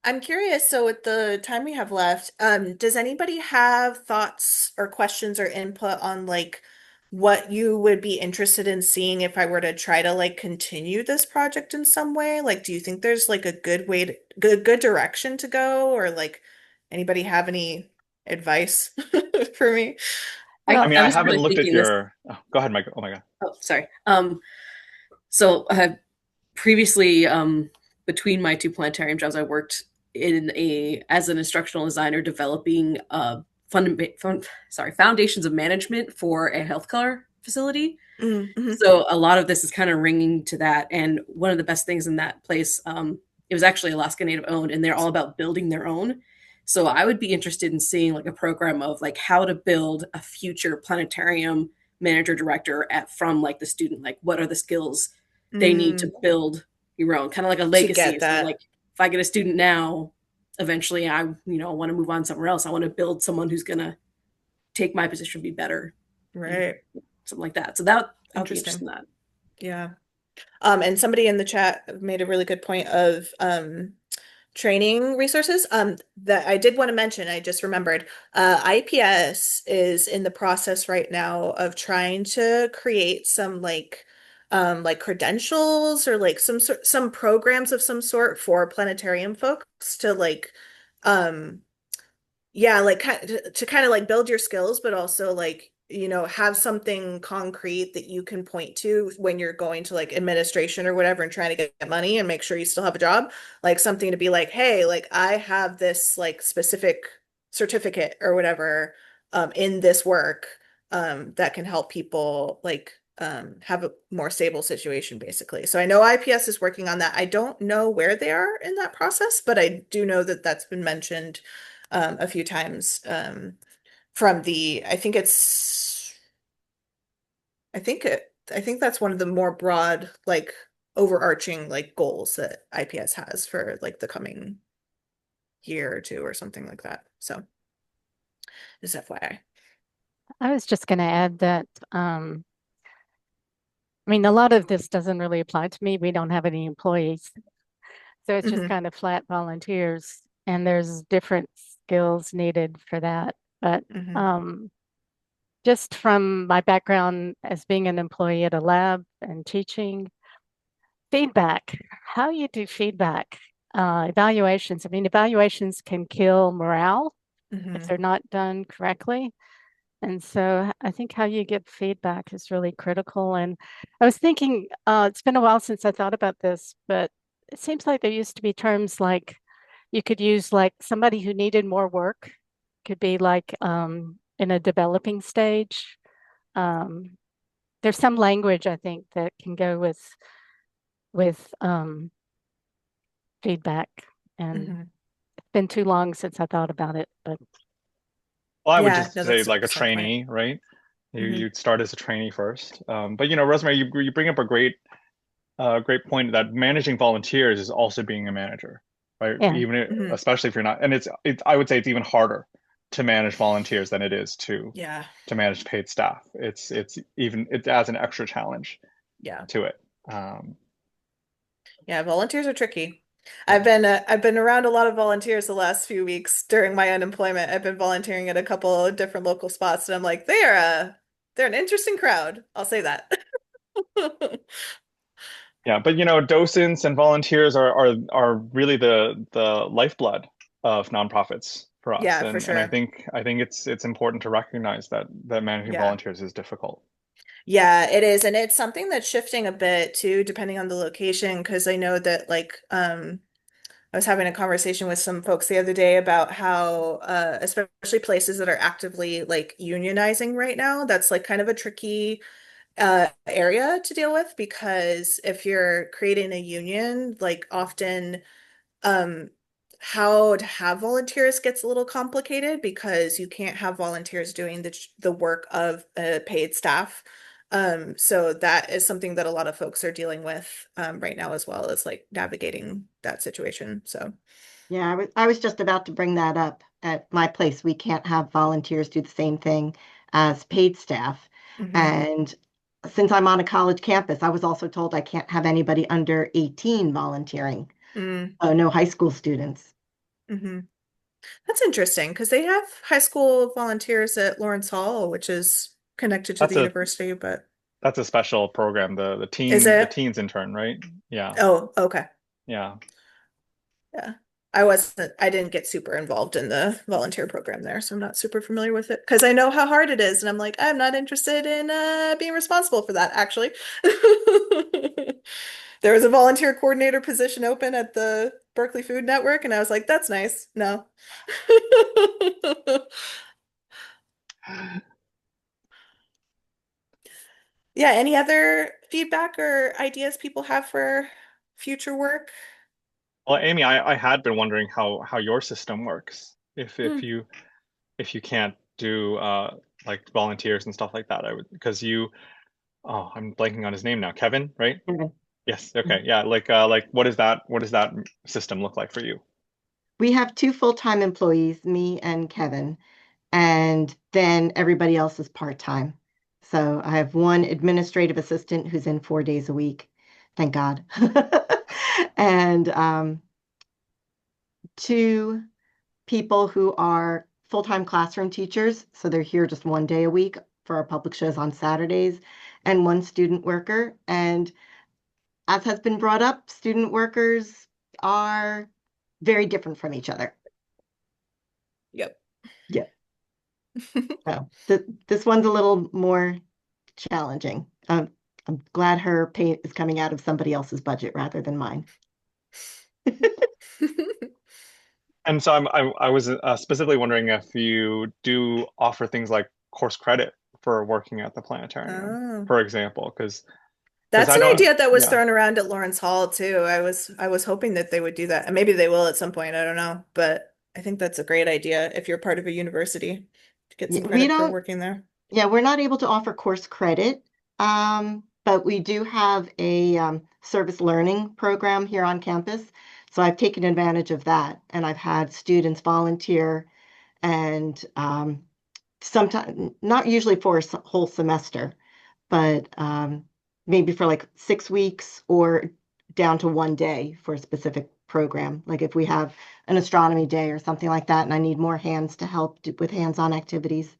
I'm curious, so with the time we have left, does anybody have thoughts or questions or input on like what you would be interested in seeing if I were to try to like continue this project in some way? Like, do you think there's like a good way to good direction to go, or like anybody have any advice for me? I Well, mean, I I was haven't really looked at thinking this. your. Oh, go ahead, Michael. Oh my God. Oh, sorry. So previously, between my two planetarium jobs, I worked in a as an instructional designer developing foundations of management for a healthcare facility. Mm-hmm. So a lot of this is kind of ringing to that. And one of the best things in that place, it was actually Alaska Native owned, and they're all about building their own. So I would be interested in seeing like a program of like how to build a future planetarium manager director at from like the student, like what are the skills they need to Mm, build your own, kind of like a to legacy. get So that. like if I get a student now, eventually I want to move on somewhere else. I want to build someone who's gonna take my position, be better, and Right. something like that. So that I would be interested Interesting. in that. Yeah. And somebody in the chat made a really good point of training resources. That I did want to mention, I just remembered. IPS is in the process right now of trying to create some like credentials or like some programs of some sort for planetarium folks to like um yeah, like to kind of like build your skills, but also like, have something concrete that you can point to when you're going to like administration or whatever and trying to get money and make sure you still have a job. Like something to be like, hey, like I have this like specific certificate or whatever in this work that can help people like have a more stable situation basically. So I know IPS is working on that. I don't know where they are in that process, but I do know that that's been mentioned a few times from the I think that's one of the more broad like overarching like goals that IPS has for like the coming year or two or something like that. So just FYI. I was just going to add that, I mean, a lot of this doesn't really apply to me. We don't have any employees. So it's just Hmm. kind of flat volunteers, and there's different skills needed for that. But Hmm. um, just from my background as being an employee at a lab and teaching, feedback, how you do feedback, evaluations. I mean, evaluations can kill morale if Hmm. they're not done correctly. And so I think how you give feedback is really critical. And I was thinking, it's been a while since I thought about this, but it seems like there used to be terms like you could use like somebody who needed more work, could be like in a developing stage. Um, there's some language I think that can go with feedback. And Hmm. it's been too long since I thought about it, but Well, I would Yeah, just no, say that's like a a solid point. trainee, right? Hmm. You'd start as a trainee first. But you know, Rosemary, you bring up a great point that managing volunteers is also being a manager, right? yeah. Even Hmm. especially if you're not, and it's I would say it's even harder to manage volunteers than it is Yeah. to manage paid staff. It adds an extra challenge Yeah. to it. Um, Yeah, volunteers are tricky. yeah. I've been around a lot of volunteers the last few weeks during my unemployment. I've been volunteering at a couple of different local spots, and I'm like, they're an interesting crowd. I'll say that. Yeah, but you know, docents and volunteers are really the lifeblood of nonprofits for us, Yeah, for and sure. I think it's important to recognize that managing Yeah. volunteers is difficult. Yeah, it is. And it's something that's shifting a bit too, depending on the location, because I know that like I was having a conversation with some folks the other day about how especially places that are actively like unionizing right now, that's like kind of a tricky area to deal with, because if you're creating a union, like often um how to have volunteers gets a little complicated because you can't have volunteers doing the work of paid staff. So that is something that a lot of folks are dealing with right now, as well as like navigating that situation. So Yeah, I was just about to bring that up. At my place, we can't have volunteers do the same thing as paid staff. mhm. And since I'm on a college campus, I was also told I can't have anybody under 18 volunteering. Mm, No high school students. mhm. That's interesting because they have high school volunteers at Lawrence Hall, which is connected to the That's a university, but that's a special program, is the it? teens intern, right? Yeah, Oh, okay. yeah. Yeah. I didn't get super involved in the volunteer program there, so I'm not super familiar with it because I know how hard it is, and I'm like, I'm not interested in being responsible for that, actually. There was a volunteer coordinator position open at the Berkeley Food Network, and I was like, that's nice. No. Yeah, any other feedback or ideas people have for future work? Well, Amy, I had been wondering how your system works. Hmm. If you can't do like volunteers and stuff like that, I would because you oh, I'm blanking on his name now. Kevin, right? Mhm. Yes. Okay. Yeah. Like what does that system look like for you? We have two full-time employees, me and Kevin, and then everybody else is part-time. So I have one administrative assistant who's in 4 days a week. Thank God. And two people who are full-time classroom teachers. So they're here just 1 day a week for our public shows on Saturdays, and one student worker. And as has been brought up, student workers are very different from each other. Yep. Yeah. So this one's a little more challenging. I'm glad her pay is coming out of somebody else's budget rather than mine. And so I was specifically wondering if you do offer things like course credit for working at the planetarium, Oh. for example, because That's I an know, idea that was yeah. thrown around at Lawrence Hall too. I was hoping that they would do that. And maybe they will at some point, I don't know. But I think that's a great idea if you're part of a university to get some Yeah, we credit for don't, working there. yeah, we're not able to offer course credit, but we do have a service learning program here on campus. So I've taken advantage of that, and I've had students volunteer, and sometimes, not usually for a whole semester, but maybe for like 6 weeks or down to 1 day for a specific program. Like if we have an astronomy day or something like that, and I need more hands to help with hands-on activities.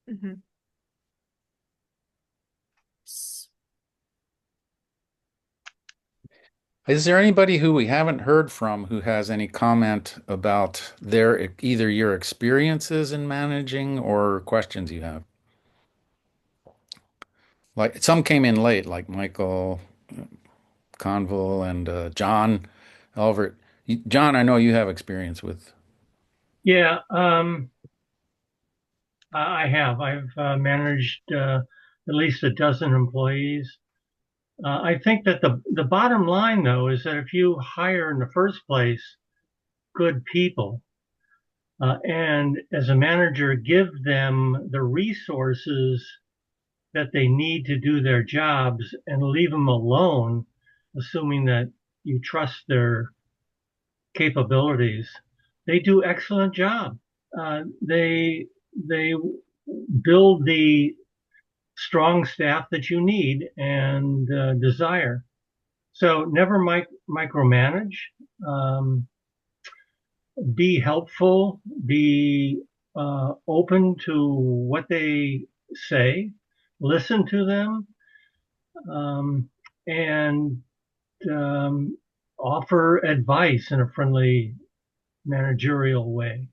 Mhm. Is there anybody who we haven't heard from who has any comment about their either your experiences in managing or questions you have? Like some came in late, like Michael Conville and John Elvert. John, I know you have experience with. Yeah, I have. I've managed at least a dozen employees. I think that the bottom line, though, is that if you hire in the first place good people, and as a manager give them the resources that they need to do their jobs and leave them alone, assuming that you trust their capabilities, they do excellent job. They build the strong staff that you need and desire. So never micromanage. Um, be helpful. Be open to what they say. Listen to them, um, and um, offer advice in a friendly managerial way.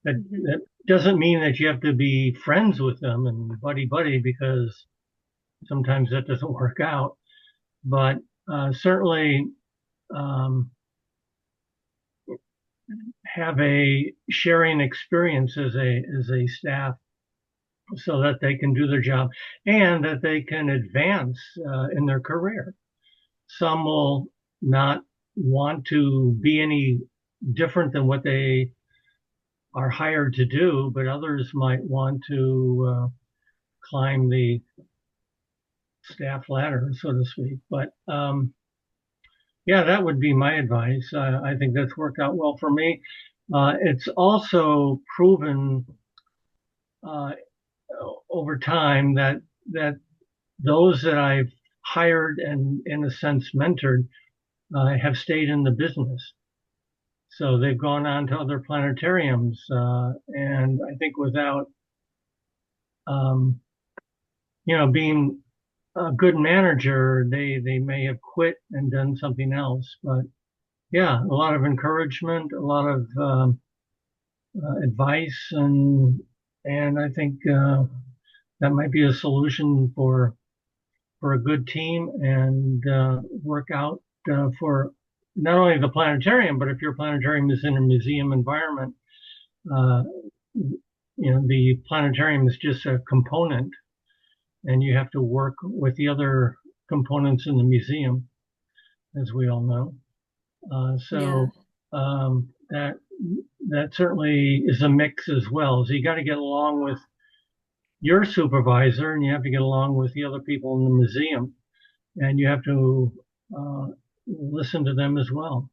That doesn't mean that you have to be friends with them and buddy buddy, because sometimes that doesn't work out. But certainly um, have a sharing experience as a staff so that they can do their job and that they can advance in their career. Some will not want to be any different than what they are hired to do, but others might want to climb the staff ladder, so to speak. But yeah, that would be my advice. I think that's worked out well for me. It's also proven uh, over time that those that I've hired and, in a sense, mentored have stayed in the business. So they've gone on to other planetariums, and I think without, um, being a good manager, they may have quit and done something else. But yeah, a lot of encouragement, a lot of advice, and I think that might be a solution for a good team and work out for not only the planetarium, but if your planetarium is in a museum environment, uh, the planetarium is just a component, and you have to work with the other components in the museum, as we all know. Yeah. So that certainly is a mix as well. So you got to get along with your supervisor, and you have to get along with the other people in the museum, and you have to uh, listen to them as well.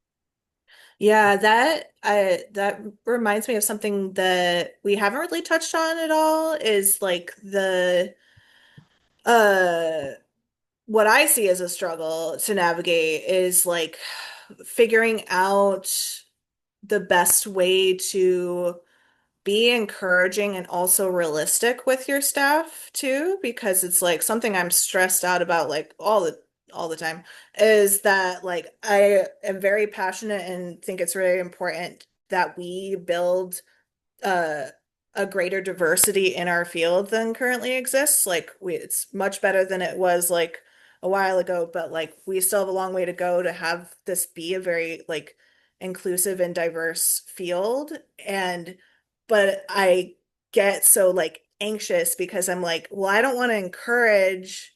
Yeah, that reminds me of something that we haven't really touched on at all is like the uh what I see as a struggle to navigate is like figuring out the best way to be encouraging and also realistic with your staff too, because it's like something I'm stressed out about like all the time is that like I am very passionate and think it's really important that we build uh, a greater diversity in our field than currently exists. Like it's much better than it was like a while ago, but like we still have a long way to go to have this be a very like inclusive and diverse field. And but I get so like anxious because I'm like, well, I don't want to encourage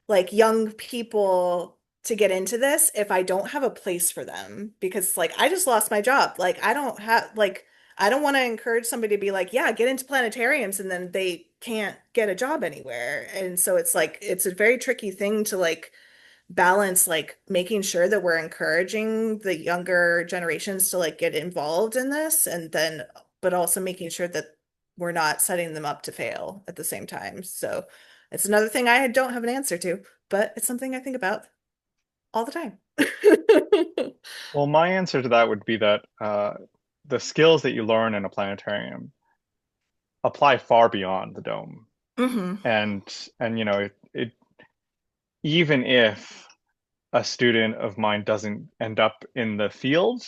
like young people to get into this if I don't have a place for them because like I just lost my job. Like I don't have like I don't want to encourage somebody to be like, yeah, get into planetariums and then they can't get a job anywhere. And so it's like it's a very tricky thing to like balance like making sure that we're encouraging the younger generations to like get involved in this and then but also making sure that we're not setting them up to fail at the same time. So it's another thing I don't have an answer to, but it's something I think about all the time. Well, my answer to that would be that the skills that you learn in a planetarium apply far beyond the dome. Hmm. And it even if a student of mine doesn't end up in the field,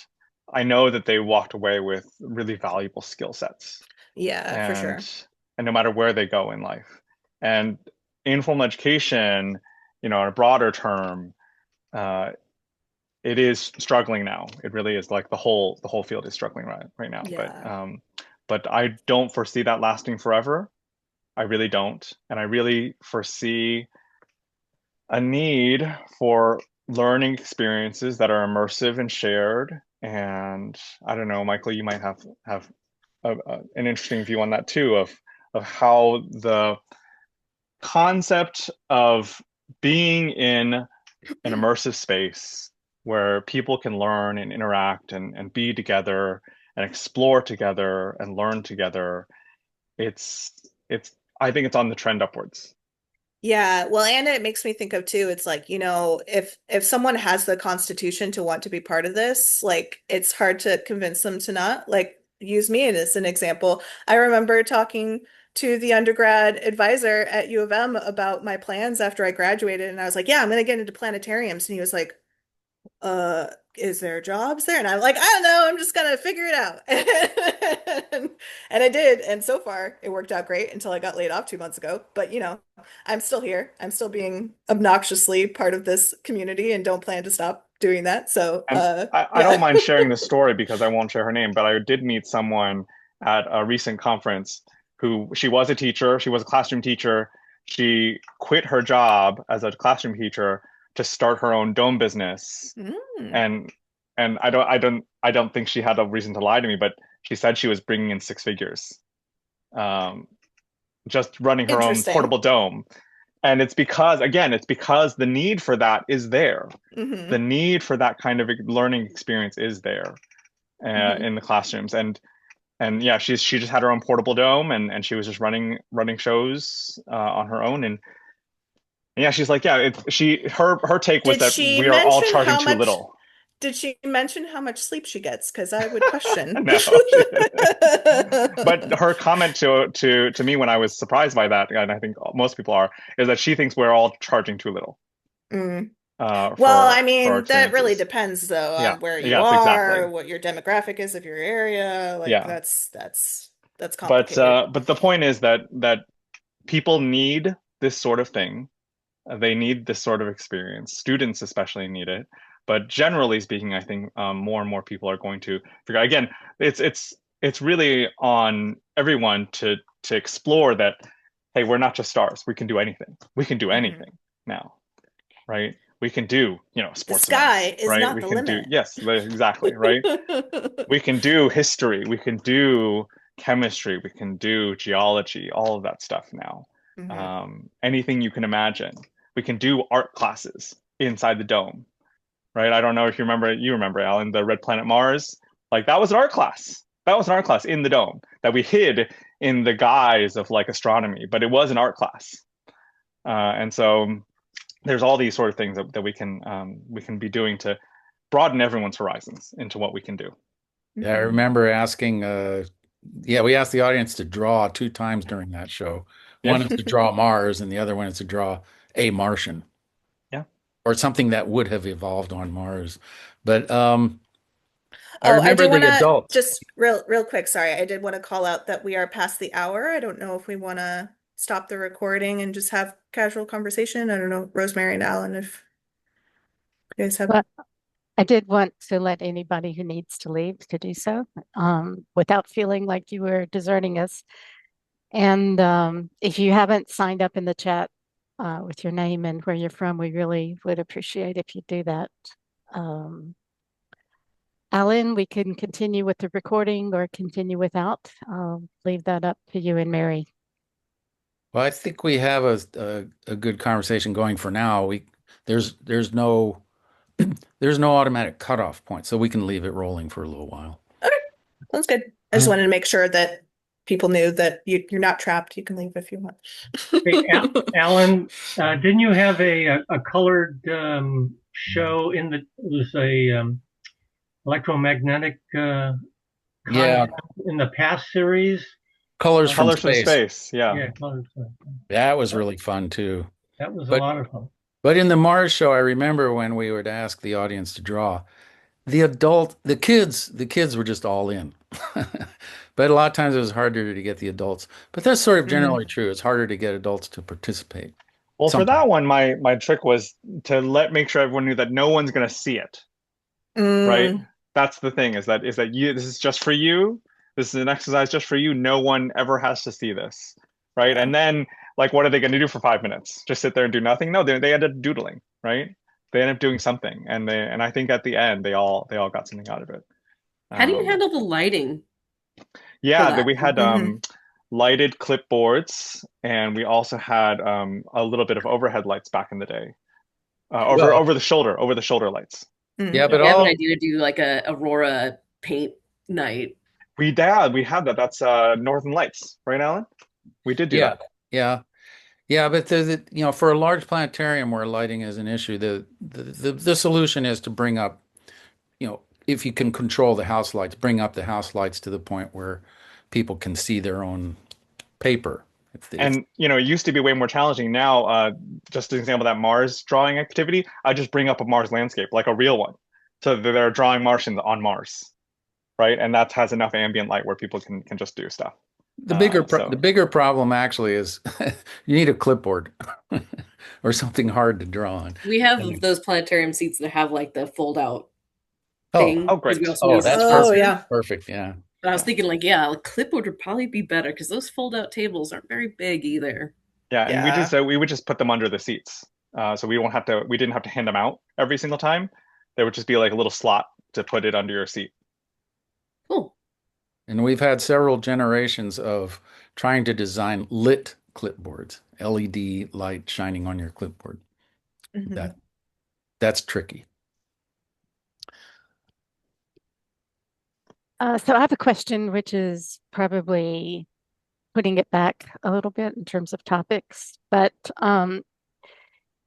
I know that they walked away with really valuable skill sets, Yeah, for and sure. no matter where they go in life. And informal education, in a broader term, uh, it is struggling now. It really is, like the whole field is struggling right now. Yeah. But I don't foresee that lasting forever. I really don't, and I really foresee a need for learning experiences that are immersive and shared. And I don't know, Michael, you might have an interesting view on that too, of how the concept of being in an immersive space where people can learn and interact and be together and explore together and learn together. It's I think it's on the trend upwards. Yeah, well, and it makes me think of too, it's like, if someone has the constitution to want to be part of this, like it's hard to convince them to not. Like use me as an example. I remember talking to the undergrad advisor at U of M about my plans after I graduated, and I was like, "Yeah, I'm gonna get into planetariums." And he was like, is there jobs there? And I'm like, I don't know, I'm just gonna figure it out. And I did, and so far it worked out great until I got laid off 2 months ago. But I'm still here. I'm still being obnoxiously part of this community and don't plan to stop doing that. So And I don't yeah. mind sharing this story because I won't share her name, but I did meet someone at a recent conference who she was a teacher, she was a classroom teacher. She quit her job as a classroom teacher to start her own dome business. Mm. And I don't think she had a reason to lie to me, but she said she was bringing in six figures, just running her own Interesting. portable dome. And it's because, again, it's because the need for that is there. Mm-hmm. The need for that kind of learning experience is there in the classrooms. And yeah, she just had her own portable dome, and she was just running shows on her own. And yeah, she's like, yeah, her take was Did that she we are all mention charging how too much? little. Did she mention how much sleep she gets? Because I would question. No, but her comment to me when I was surprised by that, and I think most people are, is that she thinks we're all charging too little Mm. for Well, I for our mean, that really experiences. depends though Yeah. on where you Yes, exactly. are, what your demographic is of your area. Like Yeah. that's But complicated. the point is that people need this sort of thing. They need this sort of experience. Students especially need it. But generally speaking, I think more and more people are going to figure out. Again, it's really on everyone to explore that. Hey, we're not just stars. We can do anything. We can do Mhm. anything now, right? We can do, The sports sky events, is right? not We the can do, limit. yes, exactly, right? We can do history. We can do chemistry. We can do geology, all of that stuff now. Mhm. Anything you can imagine. We can do art classes inside the dome, right? I don't know if you remember, Alan, the Red Planet Mars. Like that was an art class. That was an art class in the dome that we hid in the guise of like astronomy, but it was an art class. And so there's all these sort of things that we can be doing to broaden everyone's horizons into what we can do. Yeah, I Mhm. remember asking, we asked the audience to draw two times during that show. Yeah, One is to draw Mars, and the other one is to draw a Martian yeah. or something that would have evolved on Mars. But I Oh, I remember did want the to adults. just real quick. Sorry, I did want to call out that we are past the hour. I don't know if we want to stop the recording and just have casual conversation. I don't know, Rosemary and Alan, if you guys have. Well, I did want to let anybody who needs to leave to do so without feeling like you were deserting us. And if you haven't signed up in the chat with your name and where you're from, we really would appreciate if you do that. Um, Alan, we can continue with the recording or continue without. I'll leave that up to you and Mary. Well, I think we have a good conversation going for now. There's no there's no automatic cutoff point, so we can leave it rolling for a little while. Okay, sounds good. I just wanted to make sure that people knew that you're not trapped. You can leave if you want. Hey, Alan, didn't you have a colored show it was a electromagnetic Yeah, content in the past series? Colors from Colors from Space. space. Yeah. Yeah, colored stuff. That was really fun too. That was a But lot of fun. but in the Mars show, I remember when we would ask the audience to draw, the kids were just all in. But a lot of times it was harder to get the adults. But that's sort of Mhm. generally true. It's harder to get adults to participate. Well, for Sometimes. that one, my trick was to make sure everyone knew that no one's going to see it, right? Mm, That's the thing, is that this is just for you. This is an exercise just for you. No one ever has to see this, right? yeah. And then, like, what are they going to do for 5 minutes? Just sit there and do nothing? No, they end up doodling, right? They end up doing something, and I think at the end they all got something out of it. How do you Um, handle the lighting for yeah, that that? we had Mhm. lighted clipboards, and we also had a little bit of overhead lights back in the day, Well, over the shoulder lights. yeah, Mm. but You have an all idea to do like a Aurora paint night. We had that. That's Northern Lights, right, Alan? We did do yeah, that. yeah. Yeah, but for a large planetarium where lighting is an issue, the solution is to bring up, if you can control the house lights, bring up the house lights to the point where people can see their own paper. If And it used to be way more challenging. Now, just an example, that Mars drawing activity, I just bring up a Mars landscape, like a real one. So they're drawing Martians on Mars, right? And that has enough ambient light where people can just do stuff. the bigger problem actually is you need a clipboard or something hard to draw on. We have And- those planetarium seats that have like the fold out oh, thing oh, because great. we also oh, use that's Oh, dispenser. yeah. perfect. Yeah. But I was thinking, like, yeah, a clipboard would probably be better because those fold-out tables aren't very big either. Yeah, and Yeah. we would just put them under the seats. So we didn't have to hand them out every single time. There would just be like a little slot to put it under your seat. Cool. And we've had several generations of trying to design lit clipboards, LED light shining on your clipboard. Mhm. That's tricky. So I have a question, which is probably putting it back a little bit in terms of topics, but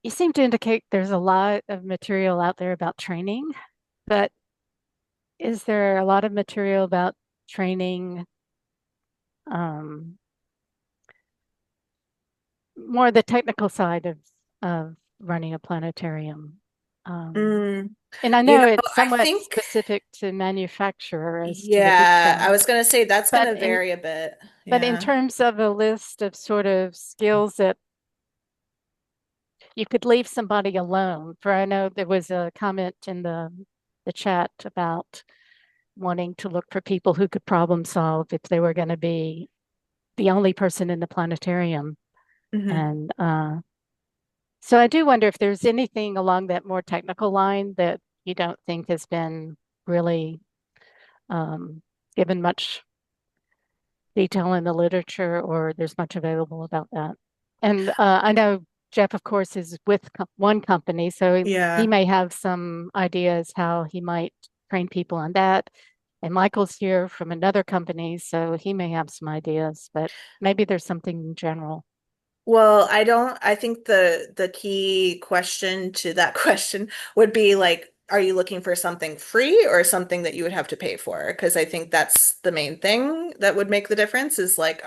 you seem to indicate there's a lot of material out there about training, but is there a lot of material about training um, more the technical side of running a planetarium? Um, Mm. and I You know know, it's I somewhat think, specific to manufacturer as to the yeah, I detail, was gonna say that's but gonna vary a bit. in Yeah. terms of a list of sort of skills that you could leave somebody alone, for I know there was a comment in the chat about wanting to look for people who could problem solve if they were going to be the only person in the planetarium. Mhm. And so I do wonder if there's anything along that more technical line that you don't think has been really um, given much detail in the literature or there's much available about that. And I know Jeff, of course, is with one company, so he Yeah. may have some ideas how he might train people on that. And Michael's here from another company, so he may have some ideas, but maybe there's something in general. Well, I think the key question to that question would be like, are you looking for something free or something that you would have to pay for? Because I think that's the main thing that would make the difference is like,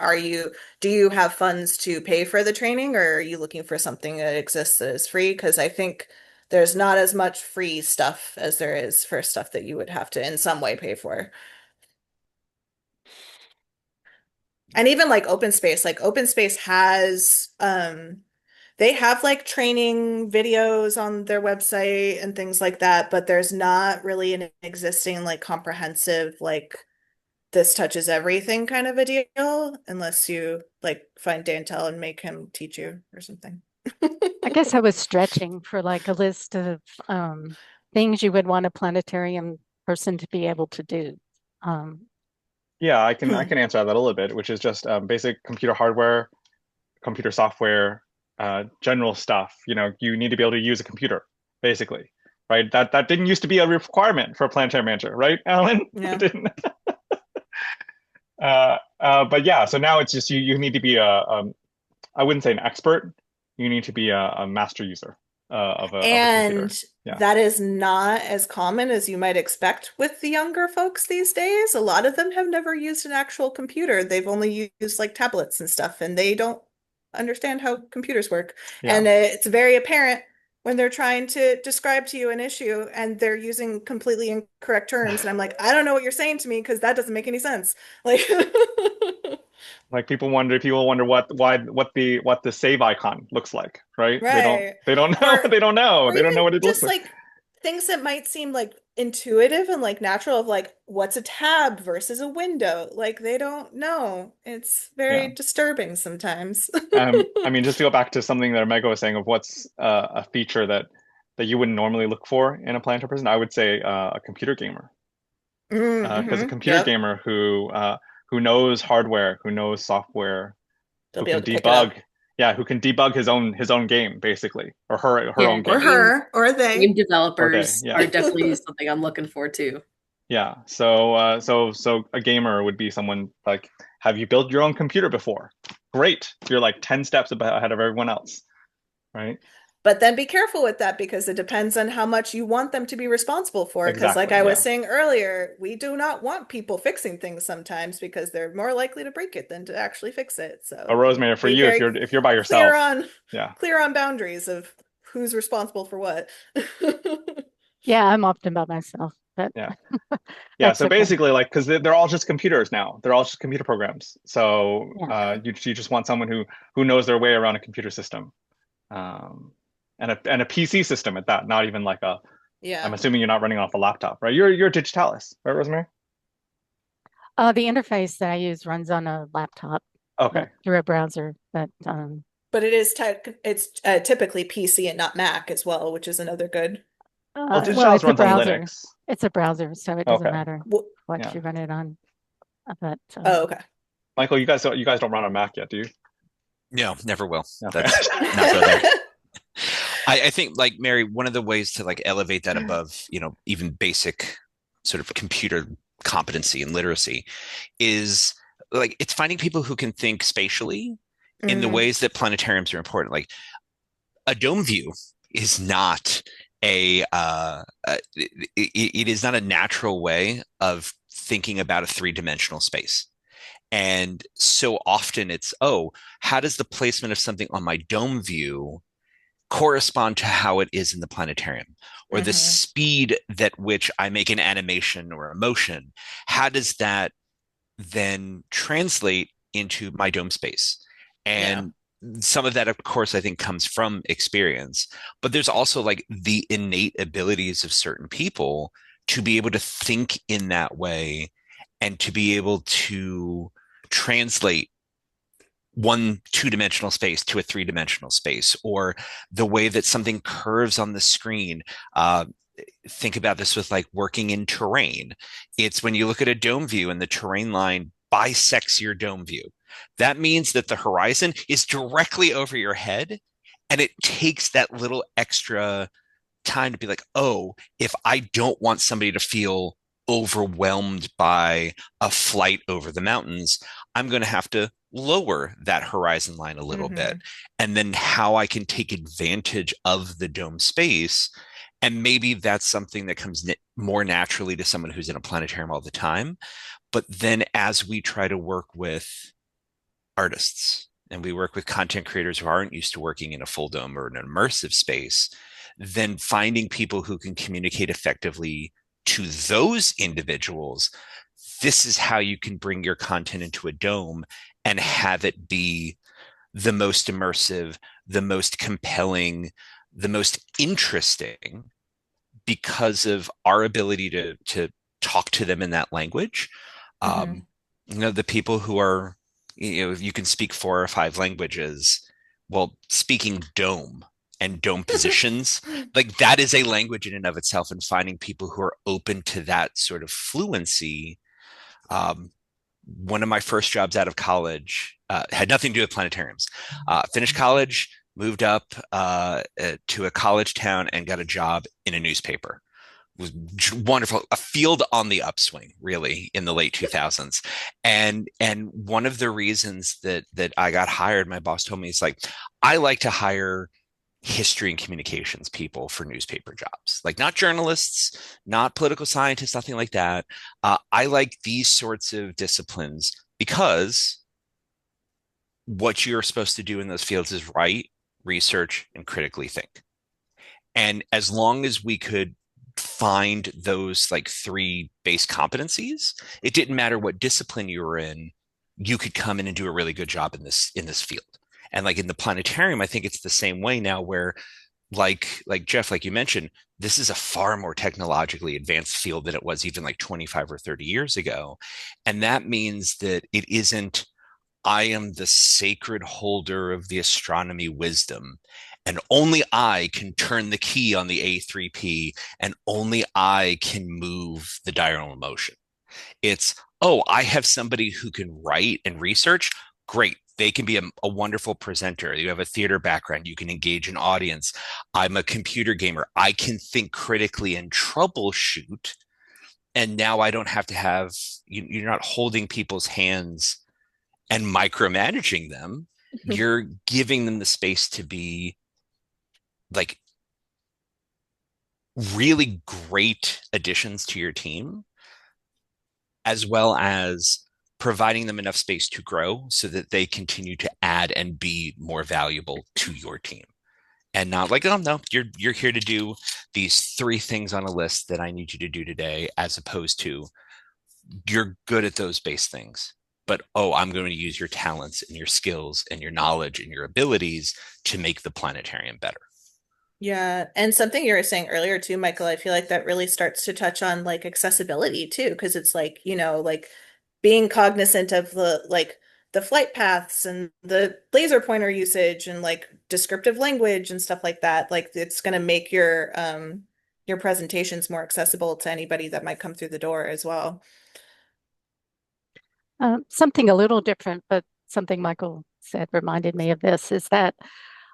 do you have funds to pay for the training or are you looking for something that exists that is free? Because I think there's not as much free stuff as there is for stuff that you would have to in some way pay for. And even like open space has they have like training videos on their website and things like that, but there's not really an existing like comprehensive like this touches everything kind of a deal unless you like find Dantel and make him teach you or something. I guess I was stretching for like a list of um, things you would want a planetarium person to be able to do. Um, Yeah, I can answer that a little bit, which is just basic computer hardware, computer software, general stuff. You know, you need to be able to use a computer, basically, right? That didn't used to be a requirement for a planetary manager, right, Alan? It Yeah. didn't. But yeah, so now it's just you need to be I wouldn't say an expert. You need to be a master user of a computer. And Yeah, that is not as common as you might expect with the younger folks these days. A lot of them have never used an actual computer. They've only used like tablets and stuff, and they don't understand how computers work. yeah. And it's very apparent when they're trying to describe to you an issue and they're using completely incorrect terms. And I'm like, I don't know what you're saying to me because that doesn't make any sense. Like, Like people wonder what the save icon looks like, right? right. They don't know Or or they don't know even what it looks just like. like things that might seem like intuitive and like natural of like what's a tab versus a window. Like they don't know. It's very Yeah. disturbing sometimes. I mean, just to go back to something that Omega was saying of what's a feature that you wouldn't normally look for in a planter person, I would say a computer gamer. Because a Mm-hmm. computer Yep. gamer who knows hardware, who knows software, They'll who be can able to pick it debug, up. yeah, who can debug his own game basically, or her Yeah, own Or game, game her, or game they. or they, developers yeah. are definitely something I'm looking for too. Yeah. So a gamer would be someone like, have you built your own computer before? Great. You're like 10 steps ahead of everyone else, right? But then be careful with that because it depends on how much you want them to be responsible for. Because, like Exactly. I was Yeah. saying earlier, we do not want people fixing things sometimes because they're more likely to break it than to actually fix it. A So Rosemary for be you very if you're by clear yourself. on Yeah. clear on boundaries of who's responsible for what. yeah, I'm often by myself, but Yeah. Yeah. that's So okay. basically, like, because they're all just computers now. They're all just computer programs. So Yeah. you just want someone who knows their way around a computer system, um, and a PC system at that. Not even like a. I'm Yeah. assuming you're not running off a laptop, right? You're digitalis, right, Rosemary? The interface that I use runs on a laptop, Okay. through a browser. But it's typically PC and not Mac as well, which is another good. Well, well, Digitalis runs on Linux. It's a browser, so it doesn't Okay. matter what Yeah. you run it on. But Oh, okay. Michael, you guys don't run on Mac yet, do you? No, never will. Okay. That's not go there. I think, like Mary, one of the ways to like elevate that above, even basic sort of computer competency and literacy is like it's finding people who can think spatially in the ways that planetariums are important. Like a dome view is not it is not a natural way of thinking about a three-dimensional space. And so often it's, oh, how does the placement of something on my dome view correspond to how it is in the planetarium, or the speed that which I make an animation or a motion? How does that then translate into my dome space? And some of that, of course, I think comes from experience, but there's also like the innate abilities of certain people to be able to think in that way and to be able to translate one two-dimensional space to a three-dimensional space, or the way that something curves on the screen. Think about this with like working in terrain. It's when you look at a dome view and the terrain line bisects your dome view. That means that the horizon is directly over your head, and it takes that little extra time to be like, oh, if I don't want somebody to feel overwhelmed by a flight over the mountains, I'm going to have to lower that horizon line a little bit. And then how I can take advantage of the dome space. And maybe that's something that comes more naturally to someone who's in a planetarium all the time. But then as we try to work with artists and we work with content creators who aren't used to working in a full dome or an immersive space, then finding people who can communicate effectively to those individuals, this is how you can bring your content into a dome and have it be the most immersive, the most compelling, the most interesting, because of our ability to talk to them in that language. The people who are, you can speak 4 or 5 languages. Well, speaking dome and dome positions, like that is a language in and of itself, and finding people who are open to that sort of fluency. One of my first jobs out of college had nothing to do with planetariums. Finished college, moved up to a college town, and got a job in a newspaper. It was wonderful, a field on the upswing, really, in the late 2000s. And one of the reasons that I got hired, my boss told me, it's like, I like to hire history and communications people for newspaper jobs, like not journalists, not political scientists, nothing like that. I like these sorts of disciplines because what you're supposed to do in those fields is write, research, and critically think. And as long as we could find those like 3 base competencies, it didn't matter what discipline you were in, you could come in and do a really good job in this field. And like in the planetarium, I think it's the same way now, where like Jeff, like you mentioned, this is a far more technologically advanced field than it was even like 25 or 30 years ago. And that means that it isn't, I am the sacred holder of the astronomy wisdom, and only I can turn the key on the A3P, and only I can move the diurnal motion. It's, oh, I have somebody who can write and research. Great. They can be a wonderful presenter. You have a theater background. You can engage an audience. I'm a computer gamer. I can think critically and troubleshoot. And now I don't have to have, you're not holding people's hands and micromanaging them. You're giving them the space to be like really great additions to your team, as well as providing them enough space to grow so that they continue to add and be more valuable to your team. And not like, oh no, you're here to do these 3 things on a list that I need you to do today, as opposed to you're good at those base things, but oh, I'm going to use your talents and your skills and your knowledge and your abilities to make the planetarium better. Yeah. And something you were saying earlier too, Michael, I feel like that really starts to touch on like accessibility too, because it's like, like being cognizant of the flight paths and the laser pointer usage and like descriptive language and stuff like that. Like it's going to make your presentations more accessible to anybody that might come through the door as well. Something a little different, but something Michael said reminded me of this is that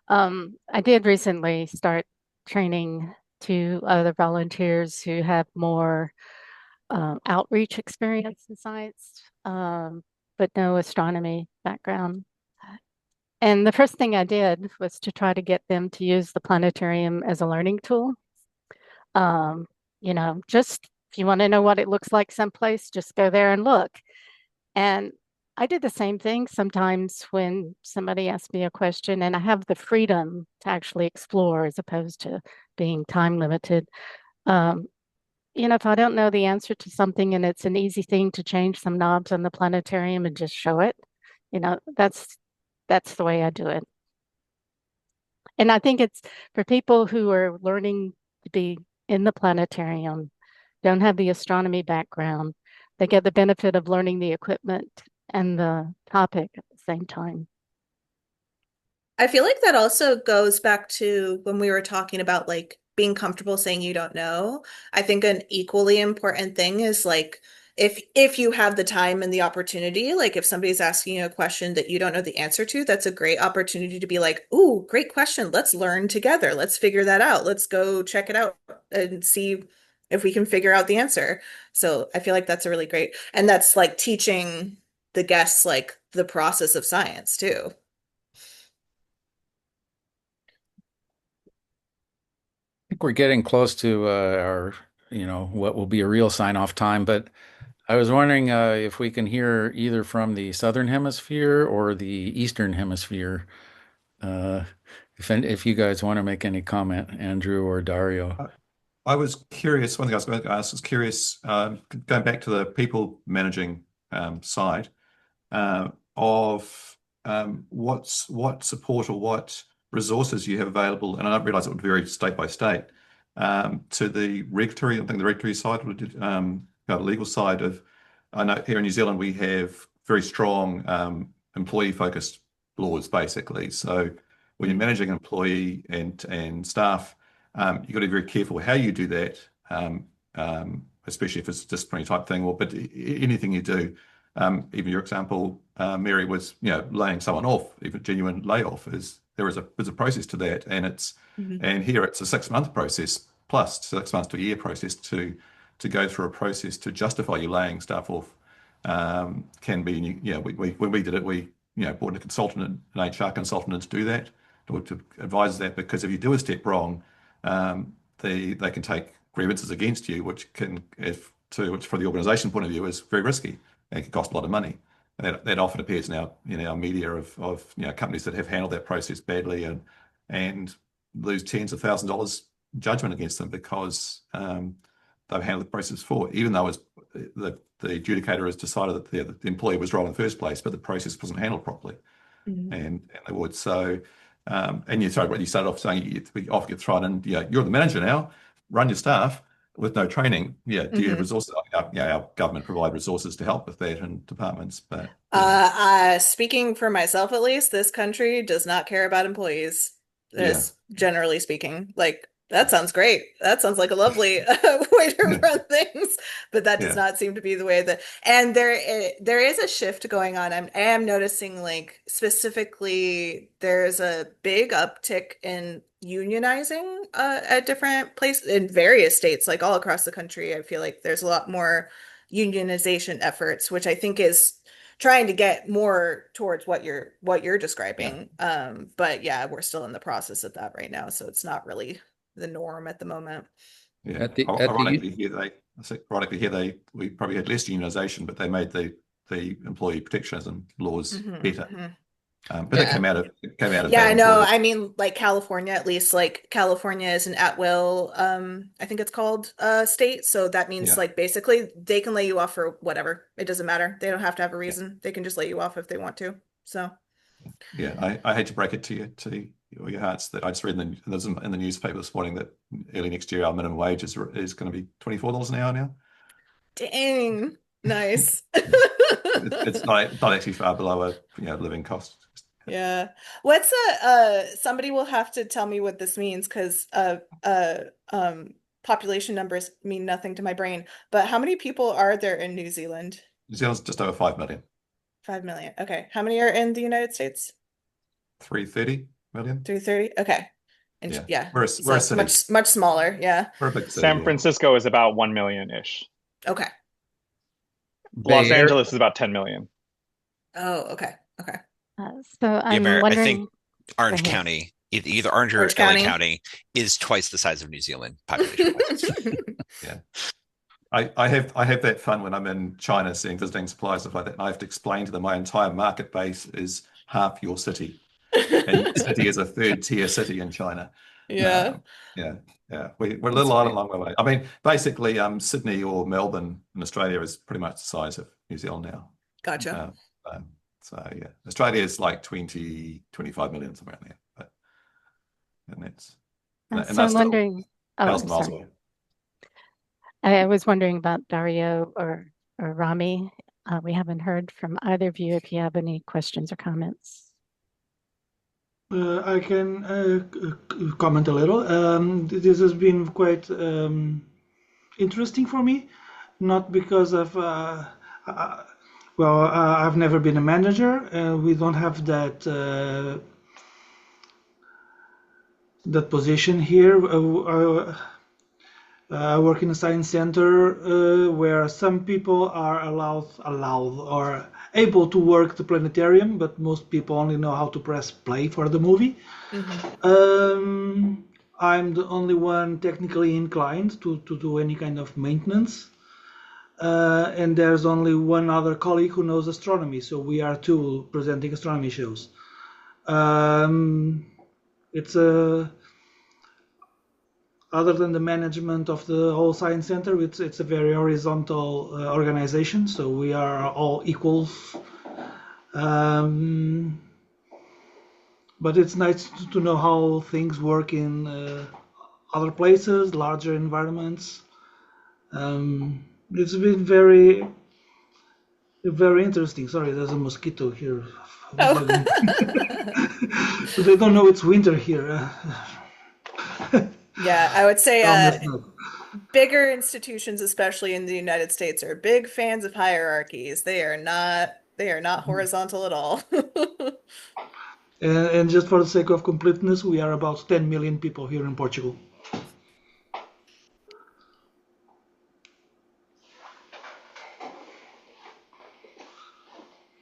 I did recently start training two other volunteers who have more outreach experience in science, but no astronomy background. And the first thing I did was to try to get them to use the planetarium as a learning tool. Um, just if you want to know what it looks like someplace, just go there and look. And I did the same thing sometimes when somebody asks me a question and I have the freedom to actually explore as opposed to being time limited. Um, if I don't know the answer to something and it's an easy thing to change some knobs on the planetarium and just show it, that's the way I do it. And I think it's for people who are learning to be in the planetarium, don't have the astronomy background, they get the benefit of learning the equipment and the topic at the same time. I feel like that also goes back to when we were talking about like being comfortable saying you don't know. I think an equally important thing is like if you have the time and the opportunity, like if somebody's asking you a question that you don't know the answer to, that's a great opportunity to be like, "Ooh, great question. Let's learn together. Let's figure that out. Let's go check it out and see if we can figure out the answer." So I feel like that's a really great, and that's like teaching the guests like the process of science too. Think we're getting close to our, what will be a real sign-off time, but I was wondering if we can hear either from the Southern Hemisphere or the Eastern Hemisphere. Uh, if you guys want to make any comment, Andrew or Dario. I was curious. One thing I was going to ask was curious, going back to the people managing side of what support or what resources you have available, and I don't realize it would vary state by state, to the regulatory, I think the regulatory side, the legal side of, I know here in New Zealand we have very strong employee-focused laws, basically. So when you're managing an employee and staff, you've got to be very careful how you do that, especially if it's a disciplinary type thing, but anything you do. Even your example, Mary, was laying someone off, even genuine layoff, there's a process to that, and here it's a 6-month process plus 6 months to a year process to go through a process to justify you laying staff off. Can be, when we did it, we brought a consultant, an HR consultant, in to do that, to advise that, because if you do a step wrong, they can take grievances against you, which from the organisation point of view is very risky and can cost a lot of money. And that often appears in our media of companies that have handled that process badly and lose tens of thousands of dollars judgment against them because they've handled the process forward, even though the adjudicator has decided that the employee was wrong in the first place, but the process wasn't handled properly. And they would. So, and you started off saying we often get thrown in, you're the manager now, run your staff with no training. Do you have resources? Our government provide resources to help with that in departments, but speaking for myself, at least, this country does not care about employees. Generally speaking, like that sounds great. That sounds like a lovely way to run things, but that does not seem to be the way that. And there is a shift going on. I am noticing, like specifically, there's a big uptick in unionizing at different places in various states, like all across the country. I feel like there's a lot more unionization efforts, which I think is trying to get more towards what you're describing. But yeah, we're still in the process of that right now, so it's not really the norm at the moment. Ironically here we probably had less unionization, but they made the employee protectionism laws better. But that came out of I know. I mean, like California, at least, like California is an at-will, I think it's called, state. So that means like basically they can lay you off for whatever. It doesn't matter. They don't have to have a reason. They can just lay you off if they want to. So I hate to break it to your hearts that I just read in the newspaper this morning that early next year our minimum wage is going to be $24 an hour now. Dang, nice. It's not actually far below a living cost. Yeah. What's somebody will have to tell me what this means because population numbers mean nothing to my brain. But how many people are there in New Zealand? New Zealand's just over 5 million. 5 million. Okay. How many are in the United States? 330 million. 330? Okay. And Yeah. yeah. We're a So city. much smaller. Yeah. We're a big city, San yeah. Francisco is about 1 million-ish. Okay. Los Bay Area- Angeles is about 10 million. Oh, okay. Okay. So Yeah, I'm Mary, I wondering, think Orange ahead. County, either Orange or Orange LA County. County, is twice the size of New Zealand population-wise. Yeah. I have that fun when I'm in China visiting suppliers, stuff like that, and I have to explain to them my entire market base is half your city. And your city is a third-tier city in China. Yeah. Yeah. We're a That's little great. long way away. I mean, basically, Sydney or Melbourne in Australia is pretty much the size of New Zealand now. Gotcha. So yeah, Australia is like 25 million, somewhere around there. But and that's So that's I'm still wondering, oh, 1,000 miles sorry. away. I was wondering about Dario or Rami. We haven't heard from either of you if you have any questions or comments. I can comment a little. This has been quite interesting for me, not because of I've never been a manager. We don't have that position here. I work in a science center where some people are allowed or able to work the planetarium, but most people only know how to press play for the movie. I'm the only one technically inclined to do any kind of maintenance. And there's only one other colleague who knows astronomy, so we are two presenting astronomy shows. It's other than the management of the whole science center, it's a very horizontal organization, so we are all equals. But it's nice to know how things work in other places, larger environments. It's been very interesting. Sorry, there's a mosquito here. Oh. They don't know it's winter here. Yeah, I would say Almost not. bigger institutions, especially in the United States, are big fans of hierarchies. They are not horizontal at all. And just for the sake of completeness, we are about 10 million people here in Portugal.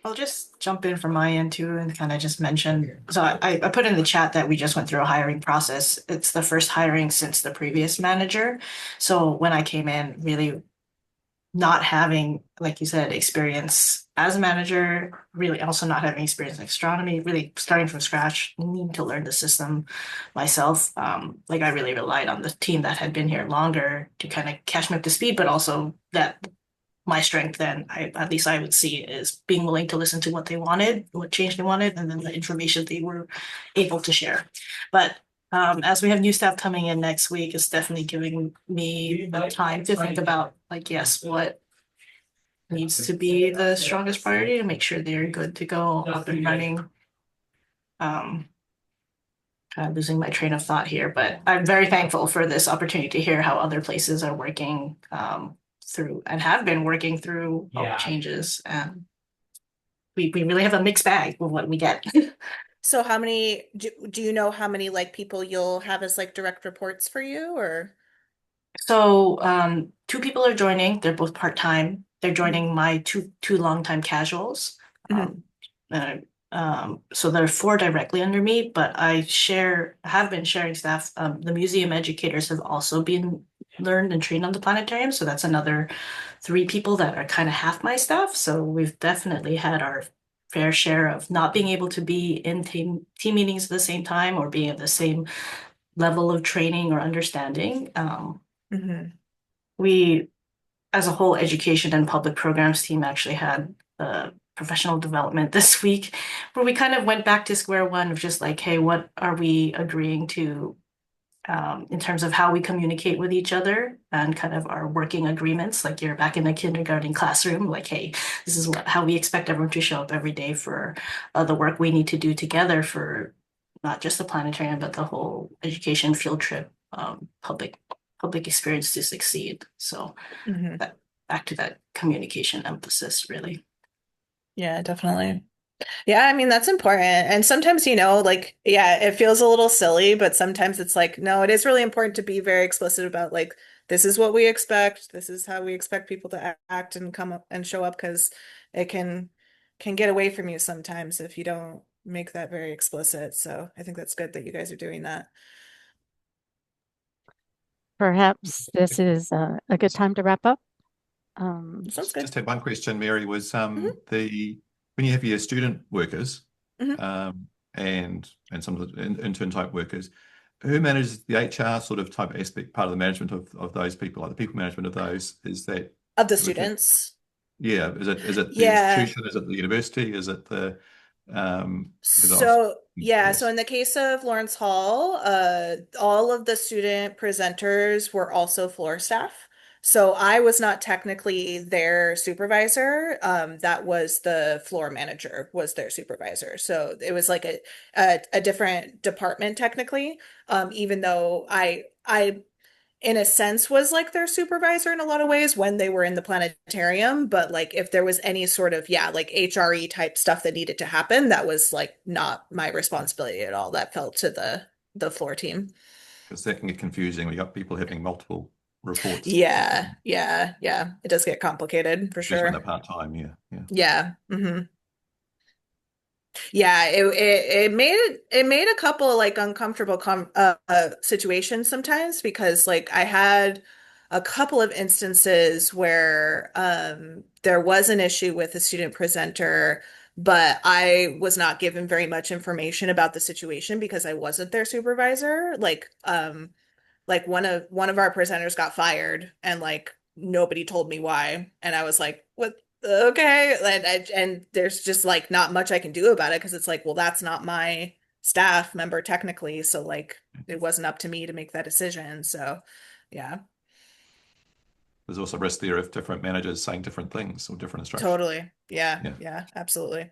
I'll just jump in from my end too and kind of just mention. So I put in the chat that we just went through a hiring process. It's the first hiring since the previous manager. So when I came in, really not having, like you said, experience as a manager, really also not having experience in astronomy, really starting from scratch, needing to learn the system myself. Like I really relied on the team that had been here longer to kind of catch me up to speed, but also that my strength then, at least I would see, is being willing to listen to what they wanted, what change they wanted, and then the information they were able to share. But as we have new staff coming in next week, it's definitely giving me the time to think about, like, yes, what needs to be the strongest priority to make sure they're good to go up and running. Kind of losing my train of thought here, but I'm very thankful for this opportunity to hear how other places are working through and have been working through all the changes. And we really have a mixed bag of what we get. So how many do you know how many like people you'll have as like direct reports for you or? So two people are joining. They're both part-time. They're joining my two longtime casuals. So there are four directly under me, but have been sharing staff. The museum educators have also been learned and trained on the planetarium. So that's another three people that are kind of half my staff. So we've definitely had our fair share of not being able to be in team meetings at the same time or being at the same level of training or understanding. We, as a whole education and public programs team, actually had professional development this week where we kind of went back to square one of just like, hey, what are we agreeing to in terms of how we communicate with each other and kind of our working agreements. Like you're back in the kindergarten classroom, like, hey, this is how we expect everyone to show up every day for the work we need to do together for not just the planetarium, but the whole education field trip, public experience to succeed. So back to that communication emphasis, really. Yeah, definitely. Yeah, I mean, that's important. And sometimes, like, yeah, it feels a little silly, but sometimes it's like, no, it is really important to be very explicit about like, this is what we expect. This is how we expect people to act and come up and show up because it can get away from you sometimes if you don't make that very explicit. So I think that's good that you guys are doing that. Perhaps this is a good time to wrap up. Sounds good. Just had one question, Mary, was Mhm. when you have your student workers Mhm. and some of the intern type workers, who manages the HR sort of type aspect, part of the management of those people, like the people management of those? Is that Of the students. yeah, is it the Yeah. institution? Is it the university? Is it the because I was So yeah, so curious. in the case of Lawrence Hall, all of the student presenters were also floor staff. So I was not technically their supervisor. That was the floor manager was their supervisor. So it was like a different department technically. Even though I in a sense was like their supervisor in a lot of ways when they were in the planetarium, but like if there was any sort of like HRE type stuff that needed to happen, that was like not my responsibility at all. That fell to the floor team. Because that can get confusing. We got people having multiple reports, Yeah. It does get complicated for especially when they're sure. part-time. Yeah. Yeah. Yeah, it made a couple like uncomfortable situations sometimes because like I had a couple of instances where there was an issue with a student presenter, but I was not given very much information about the situation because I wasn't their supervisor. Like one of our presenters got fired and like nobody told me why, and I was like, what? Okay. And there's just like not much I can do about it because it's like, well, that's not my staff member technically, so like it wasn't up to me to make that decision. So yeah. There's also risk there of different managers saying different things or different instructions. Totally. Yeah, Yeah. yeah, absolutely.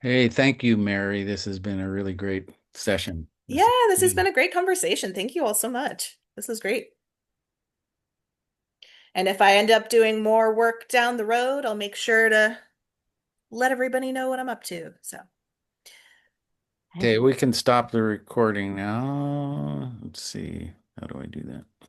Hey, thank you, Mary. This has been a really great session. Yeah, this has been a great conversation. Thank you all so much. This was great. And if I end up doing more work down the road, I'll make sure to let everybody know what I'm up to. So, Okay, we can stop the recording now. Let's see. How do I do that?